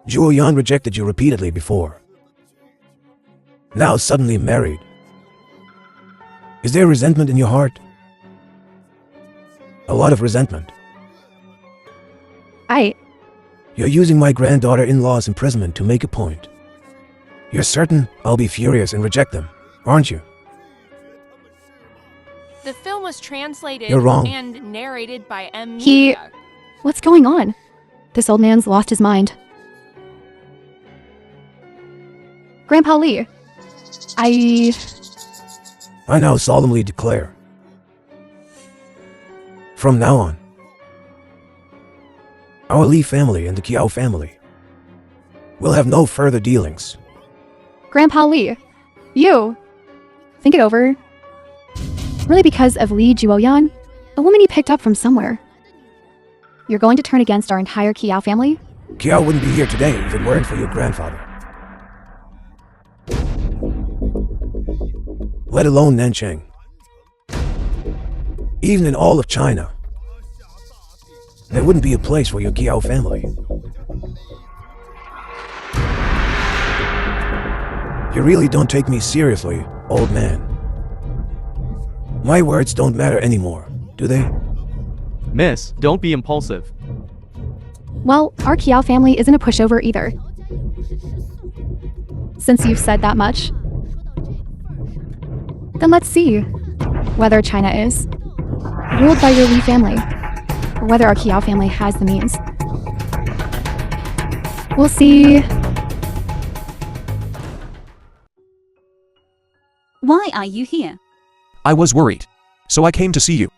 Zhuoyan rejected you repeatedly before. Now suddenly married. Is there resentment in your heart? A lot of resentment. You're using my granddaughter-in-law's imprisonment to make a point. You're certain I'll be furious and reject them, aren't you? The film was translated You're wrong. and narrated by M Media. What's going on? This old man's lost his mind. Grandpa Li, I now solemnly declare, from now on, our Li family and the Kiao family will have no further dealings Grandpa Li, you. Think it over. Really because of Li Zhuoyan, a woman you picked up from somewhere. You're going to turn against our entire Kiao family? Kiao wouldn't be here today if it weren't for your grandfather. Let alone Nanchang. Even in all of China, there wouldn't be a place for your Kiao family. You really don't take me seriously, old man. My words don't matter anymore, do they? Miss, don't be impulsive. Well, our Kiao family isn't a pushover either. Since you've said that much, then let's see whether China is ruled by your Li family, or whether our Kiao family has the means. We'll see. Why are you here? I was worried. So I came to see you.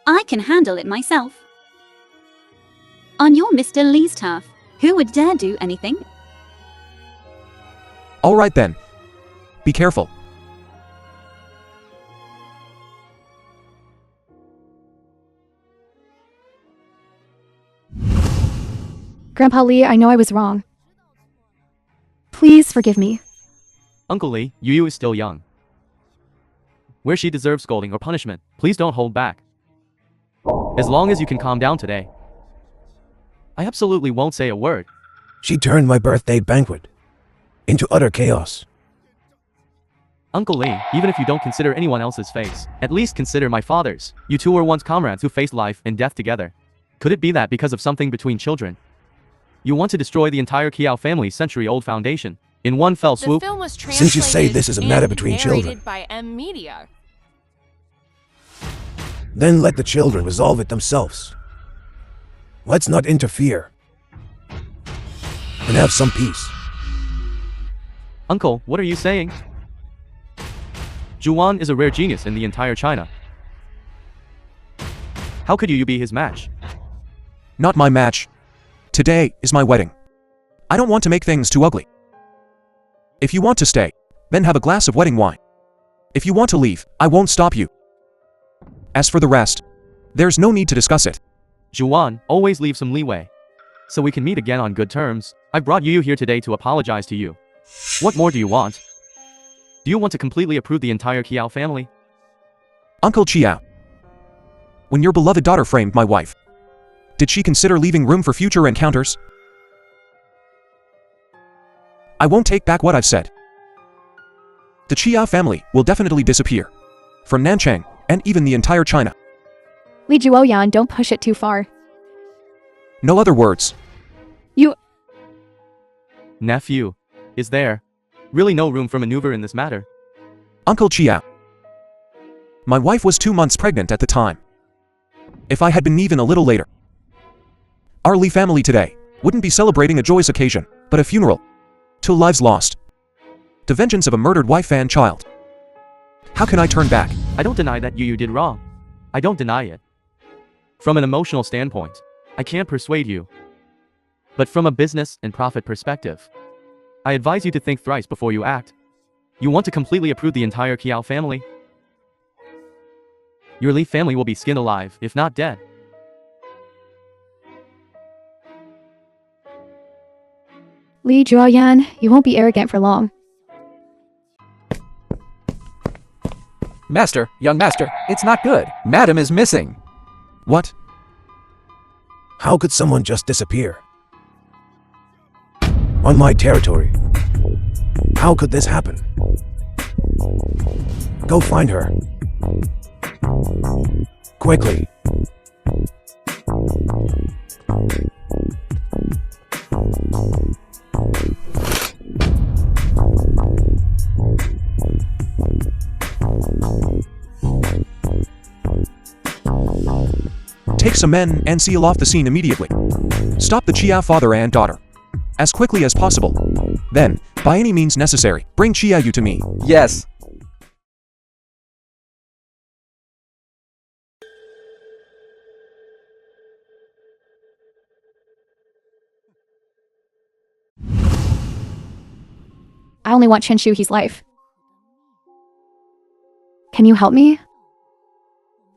I can handle it myself. On your Mr. Li's turf, who would dare do anything? All right then. Be careful. Grandpa Li, I know I was wrong. Please forgive me. Uncle Li, Yu is still young. Where she deserves scolding or punishment, please don't hold back. As long as you can calm down today. I absolutely won't say a word. She turned my birthday banquet into utter chaos. Uncle Li, even if you don't consider anyone else's face, at least consider my father's. You two were once comrades who faced life and death together. Could it be that because of something between children, you want to destroy the entire Kiao family's century-old foundation in one fell swoop? The film was Since you say this is a matter and between narrated children, by M Media. then let the children resolve it themselves. Let's not interfere and have some peace. Uncle, what are you saying? Zhuoyan is a rare genius in the entire China. How could you be his match? Not my match. Today is my wedding. I don't want to make things too ugly. If you want to stay, then have a glass of wedding wine. If you want to leave, I won't stop you. As for the rest, there's no need to discuss it. Zhuoyan, always leave some leeway. So we can meet again on good terms. I brought Yu here today to apologize to you. What more do you want? Do you want to completely uproot the entire Kiao family? Uncle Chiao. When your beloved daughter framed my wife, did she consider leaving room for future encounters? I won't take back what I've said. The Chiao family will definitely disappear. From Nanchang, and even the entire China. Li Zhuoyan, don't push it too far. No other words. Nephew, is there really no room for maneuver in this matter? Uncle Chiao. My wife was 2 months pregnant at the time. If I had been even a little later, our Li family today wouldn't be celebrating a joyous occasion, but a funeral. 2 lives lost. The vengeance of a murdered wife and child. How can I turn back? I don't deny that Yu did wrong. I don't deny it. From an emotional standpoint, I can't persuade you. But from a business and profit perspective, I advise you to think thrice before you act. You want to completely uproot the entire Kiao family? Your Li family will be skinned alive, if not dead. Li Zhuoyan, you won't be arrogant for long. Master, young master, it's not good. Madam is missing. What? How could someone just disappear? On my territory. How could this happen? Go find her. Quickly. Take some men and seal off the scene immediately. Stop the Chia father and daughter. As quickly as possible. Then, by any means necessary, bring Chia Yu to me. Yes. only want Chen Shuhe's life. Can you help me?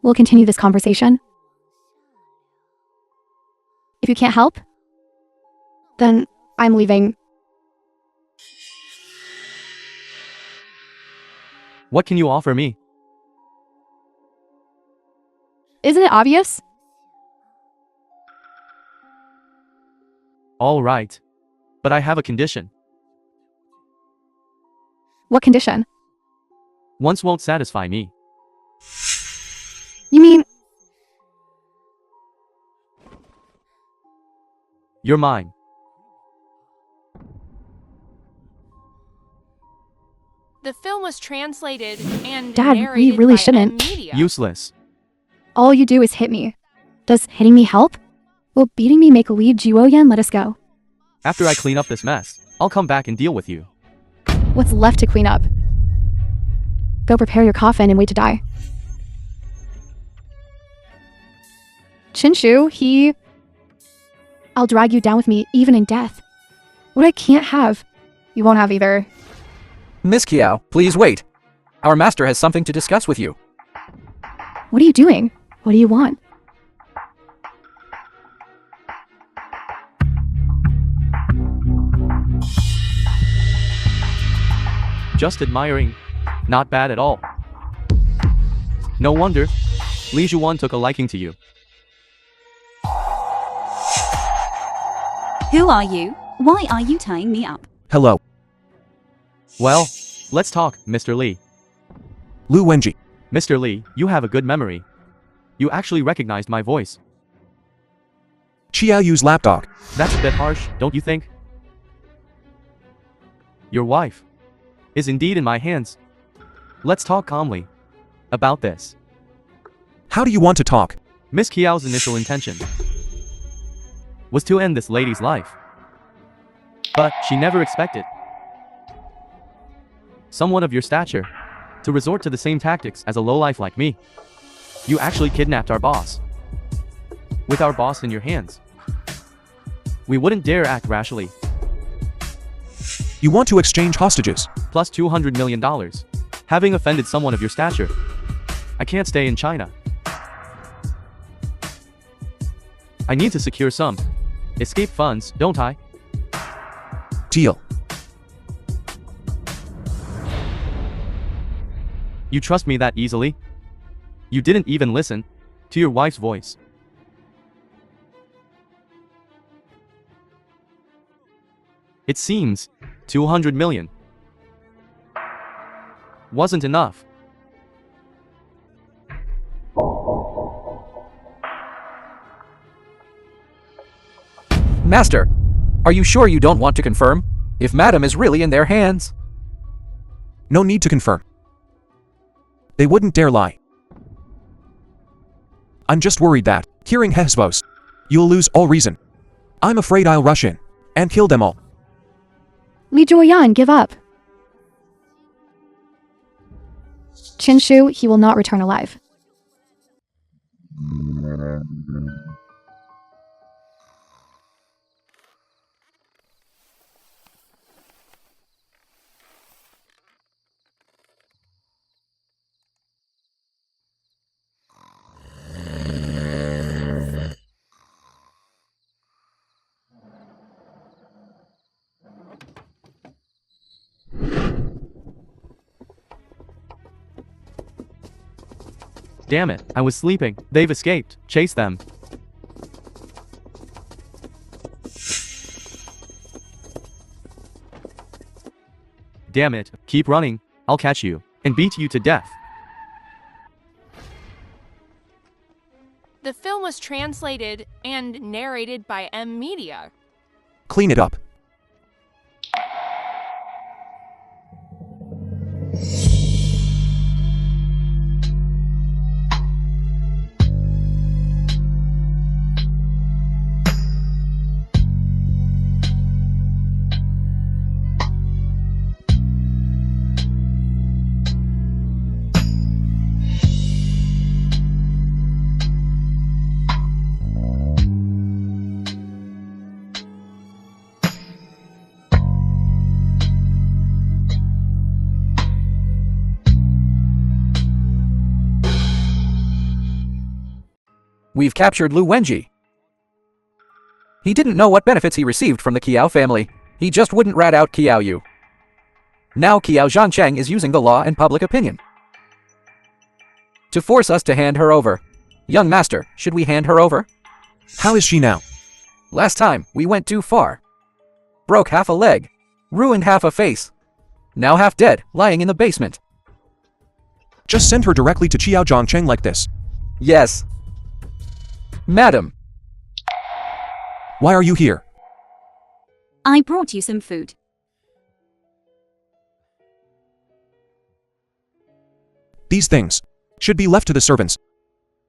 We'll continue this conversation. If you can't help, then I'm leaving. What can you offer me? Isn't it obvious? All right. But I have a condition. What condition? Once won't satisfy me. You mean You're mine. The film was translated and Dad, we narrated really by shouldn't. Media. Useless. all you do is hit me? Does hitting me help? Will beating me make Li Zhuoyan let us go? After I clean up this mess, I'll come back and deal with you. What's left to clean up? Go prepare your coffin and wait to die. Chinshu, I'll drag you down with me even in death. What I can't have, you won't have either. Miss Kiao, please wait. Our master has something to discuss with you. What are you doing? What do you want? Just admiring. Not bad at all. No wonder. Li Zhuoyan took a liking to you. Who are you? Why are you tying me up? Hello, Well, let's talk, Mr. Li. Lu Wenji. Mr. Li, you have a good memory. You actually recognized my voice. Xiao Yu's lapdog. That's a bit harsh, don't you think? Your wife is indeed in my hands. Let's talk calmly about this. How do you want to talk? Miss Kiao's initial intention was to end this lady's life. But she never expected someone of your stature to resort to the same tactics as a lowlife like me. You actually kidnapped our boss. With our boss in your hands, we wouldn't dare act rashly. You want to exchange hostages. Plus $200 million. Having offended someone of your stature, I can't stay in China. I need to secure some escape funds, don't I? Deal. You trust me that easily? You didn't even listen to your wife's voice. It seems 200 million wasn't enough. Master, are you sure you don't want to confirm? If Madam is really in their hands? No need to confirm. They wouldn't dare lie. I'm just worried that, hearing Hesbos, you'll lose all reason. I'm afraid I'll rush in and kill them all. Li Zhuoyan, give up. Chinshu, he will not return alive. Damn it, I was sleeping. They've escaped. Chase them. Damn it, keep running. I'll catch you and beat you to death. The film was translated and narrated by Media. Clean it up. We've captured Lu Wenji. He didn't know what benefits he received from the Qiao family. He just wouldn't rat out Qiao Yu. Now Qiao Zhancheng is using the law and public opinion to force us to hand her over. Young master, should we hand her over? How is she now? Last time, we went too far. Broke half a leg. Ruined half a face. Now half dead, lying in the basement. Just send her directly to Qiao Zhangcheng like this. Yes. Madam. Why are you here? I brought you some food. These things should be left to the servants.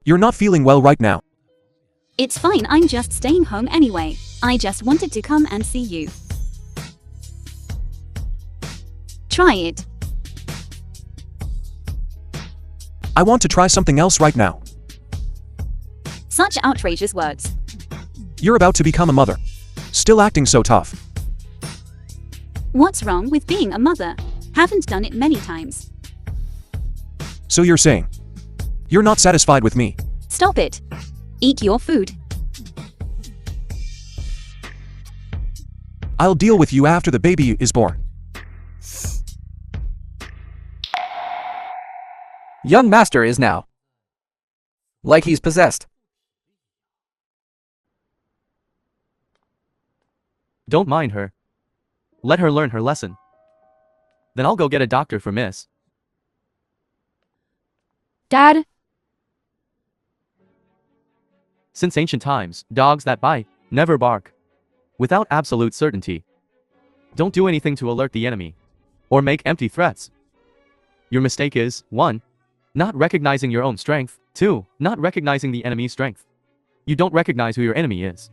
You're not feeling well right now. It's fine, I'm just staying home anyway. I just wanted to come and see you. Try it. I want to try something else right now. Such outrageous words. You're about to become a mother. Still acting so tough. What's wrong with being a mother? Haven't done it many times. So you're saying you're not satisfied with me? Stop it. Eat your food. I'll deal with you after the baby is born. Young master is now like he's possessed. Don't mind her. Let her learn her lesson. Then I'll go get a doctor for Miss. Dad, Since ancient times, dogs that bite never bark. Without absolute certainty. Don't do anything to alert the enemy. Or make empty threats. Your mistake is 1. Not recognizing your own strength. 2. Not recognizing the enemy's strength. You don't recognize who your enemy is.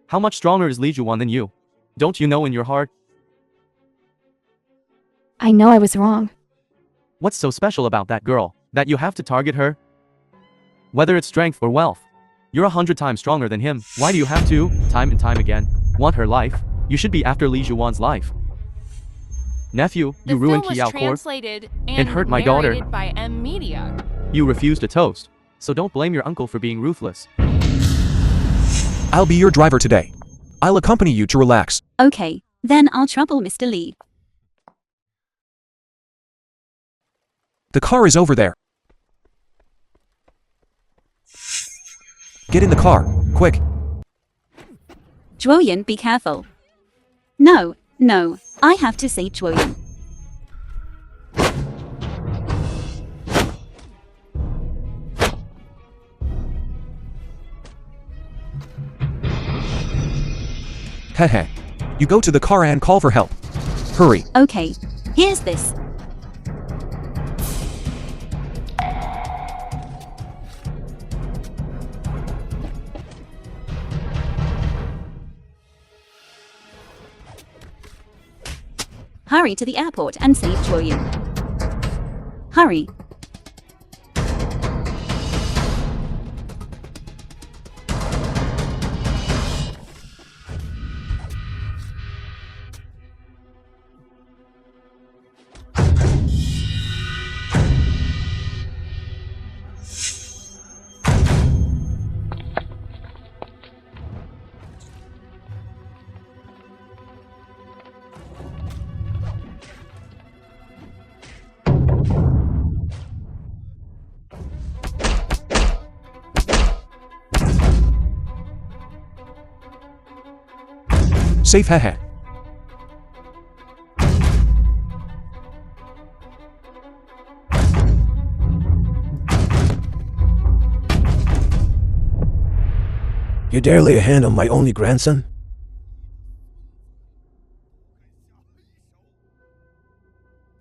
How much stronger is Li Zhuoyan than you? Don't you know in your heart? I know I was wrong. What's so special about that girl, that you have to target her? Whether it's strength or wealth. You're 100 times stronger than him. Why do you have to, time and time again, want her life? You should be after Li Zhuoyan's life. Nephew, you ruined Qiao Court translated and hurt my daughter. narrated by M Media. You refused a toast. So don't blame your uncle for being ruthless. I'll be your driver today. I'll accompany you to relax. Okay, then I'll trouble Mr. Li. The car is over there. Get in the car, quick. Zhuoyan, be careful. No, I have to say Zhuoyan. Hehe. You go to the car and call for help. Hurry. Okay, here's this. Hurry to the airport and save Zhuoyan. Hurry. Safe, hehe. You dare lay a hand on my only grandson?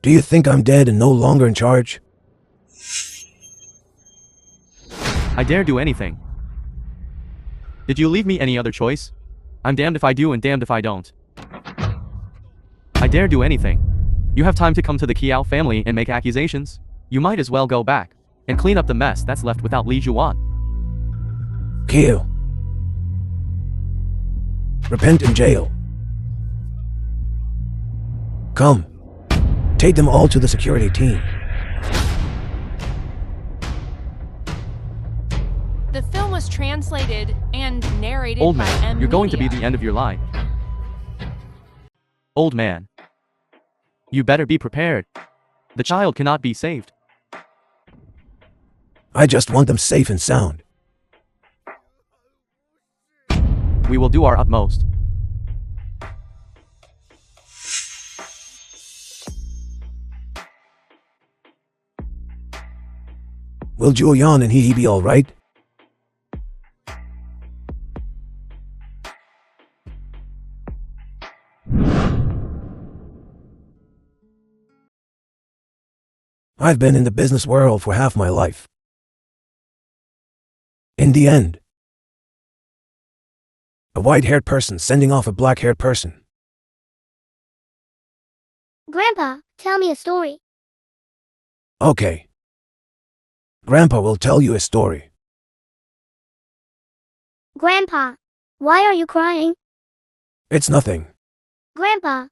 Do you think I'm dead and no longer in charge? I dare do anything. Did you leave me any other choice? I'm damned if I do and damned if I don't. I dare do anything. You have time to come to the Qiao family and make accusations. You might as well go back and clean up the mess that's left without Li Zhuoyan. Kill. Repent in jail. Come. Take them all to the security team. The film was was translated and narrated Old by man, you're going to be Media. the end of your line. Old man. You better be prepared. The child cannot be saved. I just want them safe and sound. We will do our utmost. Will Zhuoyan and he be alright? I've been in the business world for half my life. In the end, a white-haired person sending off a black-haired person. Grandpa, tell me a story. Okay. Grandpa will tell you a story. Grandpa, why are you crying? It's nothing. Grandpa,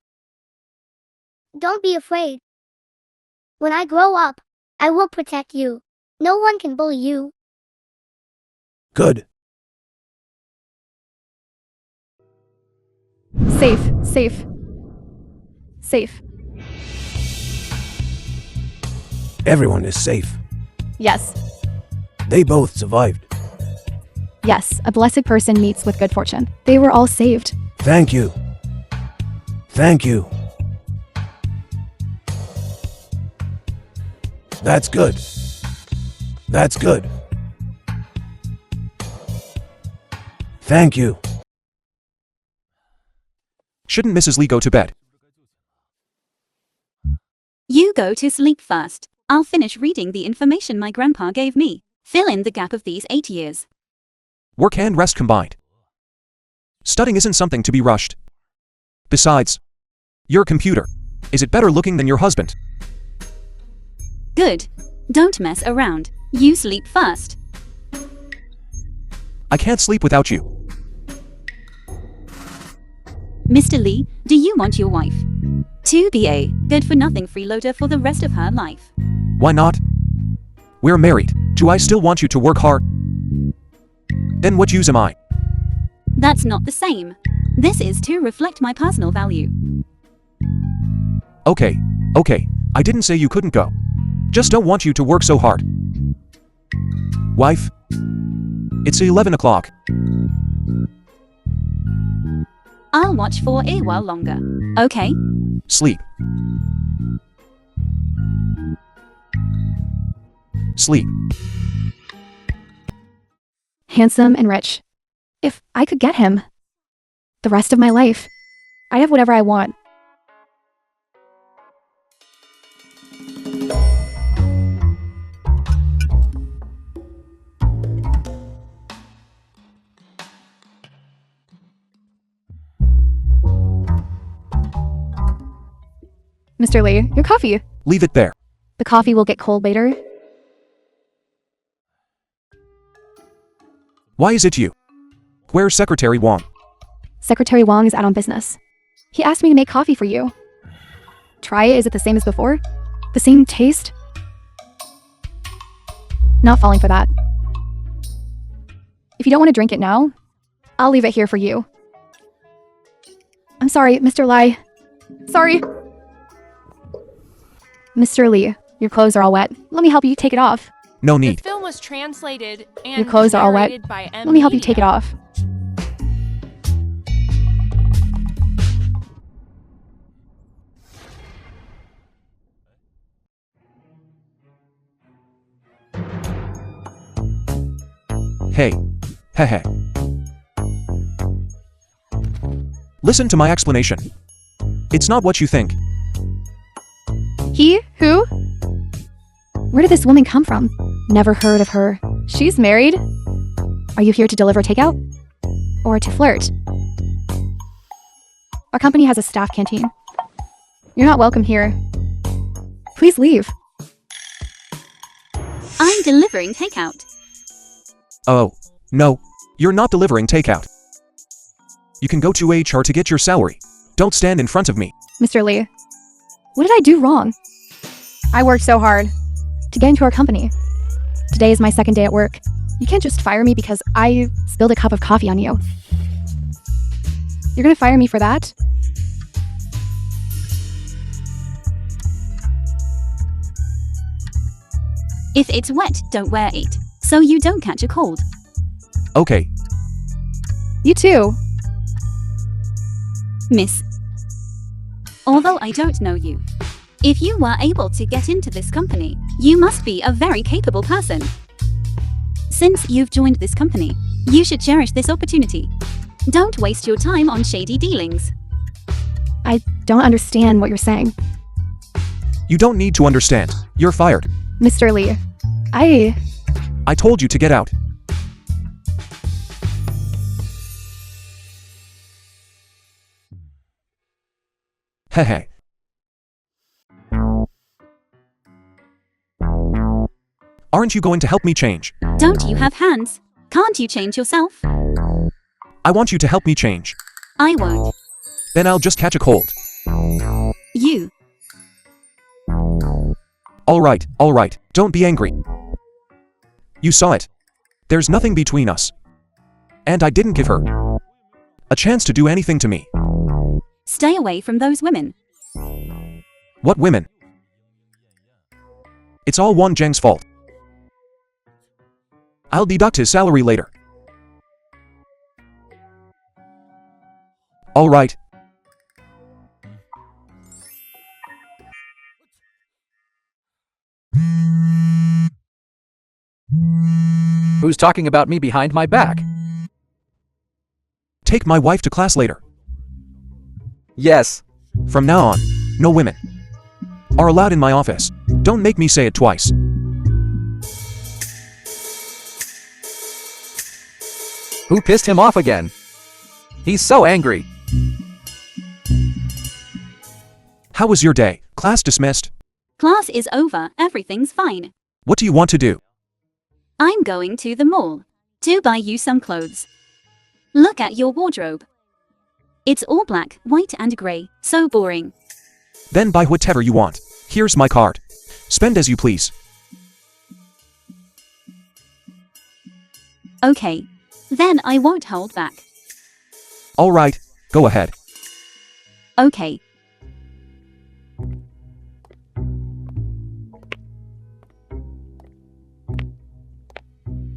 don't be afraid. When I grow up, I will protect you. No one can bully you. Good. Safe, safe, safe. Everyone is safe. Yes, They both survived. yes, a blessed person meets with good fortune. They were all saved. Thank you. Thank you. That's good. That's good. Thank you. Shouldn't Mrs. Li go to bed? You go to sleep first. I'll finish reading the information my grandpa gave me. Fill in the gap of these 8 years. Work and rest combined. Studying isn't something to be rushed. Besides, your computer. Is it better looking than your husband? Good. Don't mess around. You sleep first. I can't sleep without you. Mr. Li, do you want your wife to be a good-for-nothing freeloader for the rest of her life? Why not? We're married. Do I still want you to work hard? Then what use am I? That's not the same. This is to reflect my personal value. Okay, okay, I didn't say you couldn't go. Just don't want you to work so hard. Wife? It's 11 o'clock. I'll watch for a while longer. Okay? Sleep. Sleep. Handsome and rich. If I could get him, the rest of my life, I'd have whatever I want. Mr. Li, your coffee. Leave it there. The coffee will get cold later. Why is it you? Where's Secretary Wang? Secretary Wang is out on business. He asked me to make coffee for you. Try it. Is it the same as before? The same taste? Not falling for that. If you don't want to drink it now, I'll leave it here for you. I'm sorry, Mr. Li. Sorry. Mr. Li, your clothes are all wet. Let me help you take it off. No The need. film was translated and Your clothes are all wet. narrated by Let me help you take it off. Hey. Hehe. Listen to my explanation. It's not what you think. He? Who? Where did this woman come from? Never heard of her. She's married? Are you here to deliver takeout? Or to flirt? Our company has a staff canteen. You're not welcome here. Please leave. I'm delivering takeout. Oh, no. You're not delivering takeout. You can go to HR to get your salary. Don't stand in front of me. Mr. Li, what did I do wrong? I worked so hard to get into our company. Today is my second day at work. You can't just fire me because I spilled a cup of coffee on you. You're gonna fire me for that? If it's wet, don't wear it, so you don't catch a cold. Okay. You too. Miss. Although I don't know you, if you were able to get into this company, you must be a very capable person. Since you've joined this company, you should cherish this opportunity. Don't waste your time on shady dealings. I don't understand what you're saying. You don't need to understand. You're fired. Mr. Li, I told you to get out. Hehe. Aren't you going to help me change? Don't you have hands? Can't you change yourself? I want you to help me change. I won't. Then I'll just catch a cold. You. All right, don't be angry. You saw it. There's nothing between us. And I didn't give her a chance to do anything to me. Stay away from those women. What women? It's all Wang Zheng's fault. I'll deduct his salary later. All right. Who's talking about me behind my back? Take my wife to class later. Yes. From now on, no women are allowed in my office. Don't make me say it twice. Who pissed him off again? He's so angry. How was your day? Class dismissed. Class is over, everything's fine. What do you want to do? I'm going to the mall to buy you some clothes. Look at your wardrobe. It's all black, white and grey, so boring. Then buy whatever you want. Here's my card. Spend as you please. Okay. Then I won't hold back. All right, go ahead. Okay.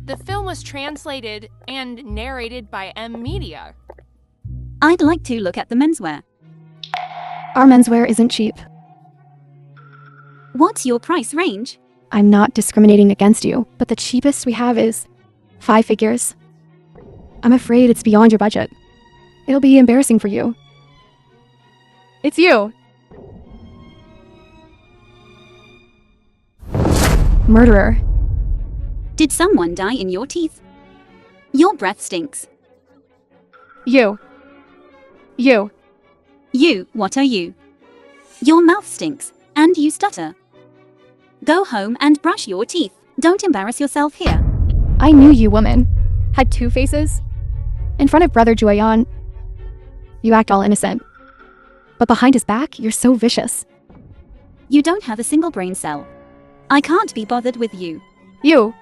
The film was translated and narrated by M Media. I'd like to look at the menswear. our menswear isn't cheap. What's your price range? I'm not discriminating against you, but the cheapest we have is 5 figures. I'm afraid it's beyond your budget. It'll be embarrassing for you. It's you! Murderer. Did someone die in your teeth? Your breath stinks. You. You. You, what are you? Your mouth stinks, and you stutter. Go home and brush your teeth. Don't embarrass yourself here. I knew you, woman. Had 2 faces. In front of Brother Zhuoyan, you act all innocent. But behind his back, you're so vicious. You don't have a single brain cell. I can't be bothered with you. You.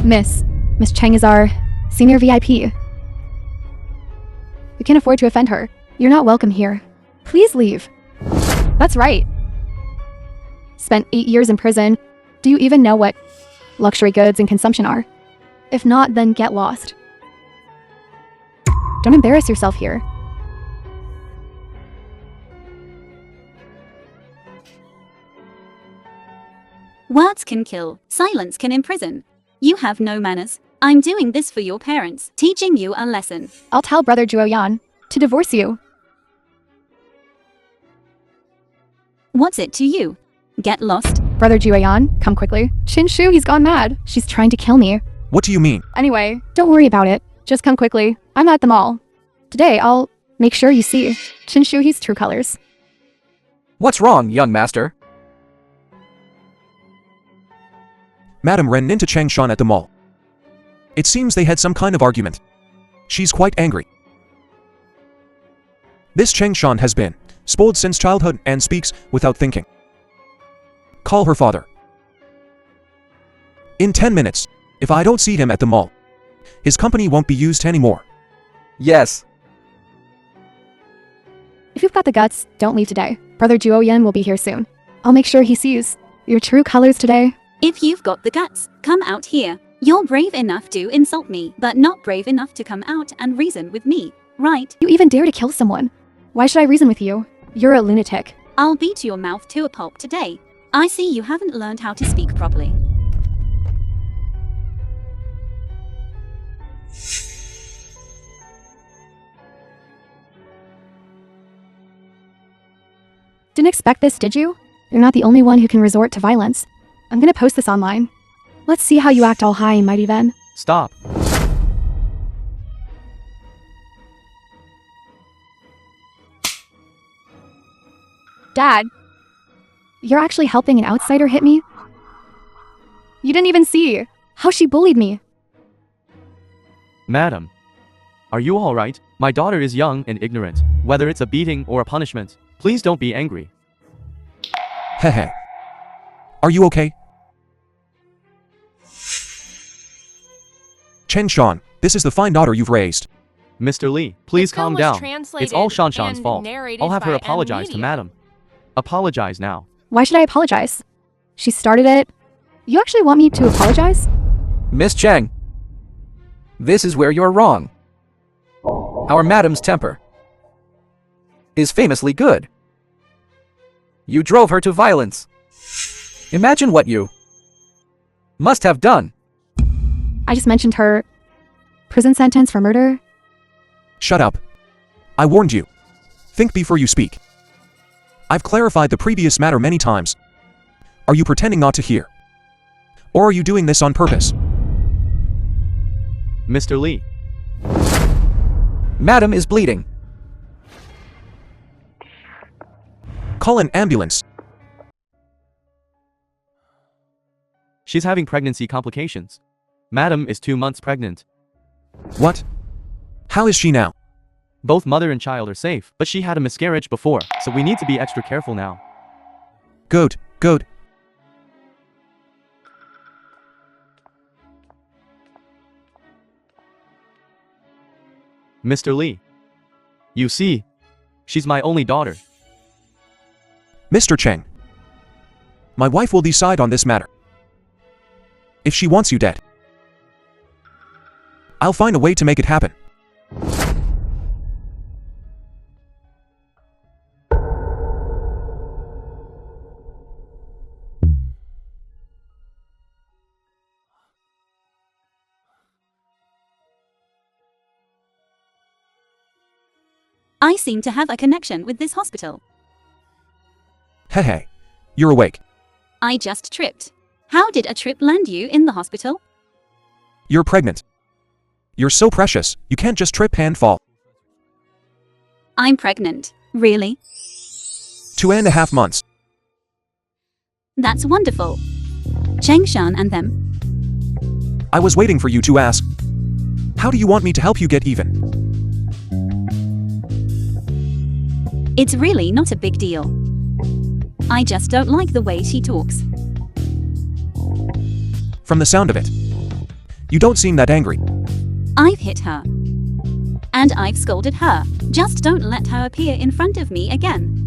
Miss Cheng is our senior VIP. We can't afford to offend her. You're not welcome here. Please leave. That's right. Spent 8 years in prison. Do you even know what luxury goods and consumption are? If not, then get lost. Don't embarrass yourself here. Words can kill, silence can imprison. You have no manners. I'm doing this for your parents, teaching you a lesson. I'll tell Brother Zhuoyan to divorce you. What's it to you? Get lost. Brother Zhuoyan, come quickly. Shu, he's gone mad. She's trying to kill me. What do you mean? Anyway, don't worry about it. Just come quickly. I'm at the mall. Today, I'll make sure you see Shu, he's true colors. What's wrong, young master? Madam ran into Chang Shan at the mall. It seems they had some kind of argument. She's quite angry. This Chang Shan has been spoiled since childhood and speaks without thinking. Call her father. In 10 minutes. If I don't see him at the mall, his company won't be used anymore. Yes. If you've got the guts, don't leave today. Brother Zhuoyan will be here soon. I'll make sure he sees your true colors today. If you've got the guts, come out here. You're brave enough to insult me, but not brave enough to come out and reason with me, right? You even dare to kill someone. Why should I reason with you? You're a lunatic. I'll beat your mouth to a pulp today. I see you haven't learned how to speak properly. Didn't expect this, did you? You're not the only one who can resort to violence. I'm gonna post this online. Let's see how you act all high and mighty then. Stop. Dad, you're actually helping an outsider hit me? You didn't even see how she bullied me. Madam, are you all right? My daughter is young and ignorant. Whether it's a beating or a punishment, please don't be angry. Hehe. Are you okay? Chen Shan, this is the fine daughter you've raised. Mr. Li, please The film calm was down. translated It's all Shan's and fault. narrated I'll have her by apologize to Media. Madam. Apologize now. Why should I apologize? She started it. You actually want me to apologize? Miss Chang, this is where you're wrong. Our madam's temper is famously good. You drove her to violence. Imagine what you must have done. I just mentioned her prison sentence for murder. Shut up. I warned you. Think before you speak. I've clarified the previous matter many times. Are you pretending not to hear? Or are you doing this on purpose? Mr. Li, Madam is bleeding. Call an ambulance. she's having pregnancy complications. Madam is 2 months pregnant. What? How is she now? Both mother and child are safe, but she had a miscarriage before, so we need to be extra careful now. Good, good. Mr. Li, you see, she's my only daughter. Mr. Cheng. My wife will decide on this matter. If she wants you dead, I'll find a way to make it happen. I seem to have a connection with this hospital. Hey, you're awake. I just tripped. How did a trip land you in the hospital? You're pregnant. You're so precious, you can't just trip and fall. I'm pregnant. Really? 2.5 months. That's wonderful. Changshan and them. I was waiting for you to ask. How do you want me to help you get even? It's really not a big deal. I just don't like the way she talks. From the sound of it, you don't seem that angry. I've hit her. And I've scolded her. Just don't let her appear in front of me again.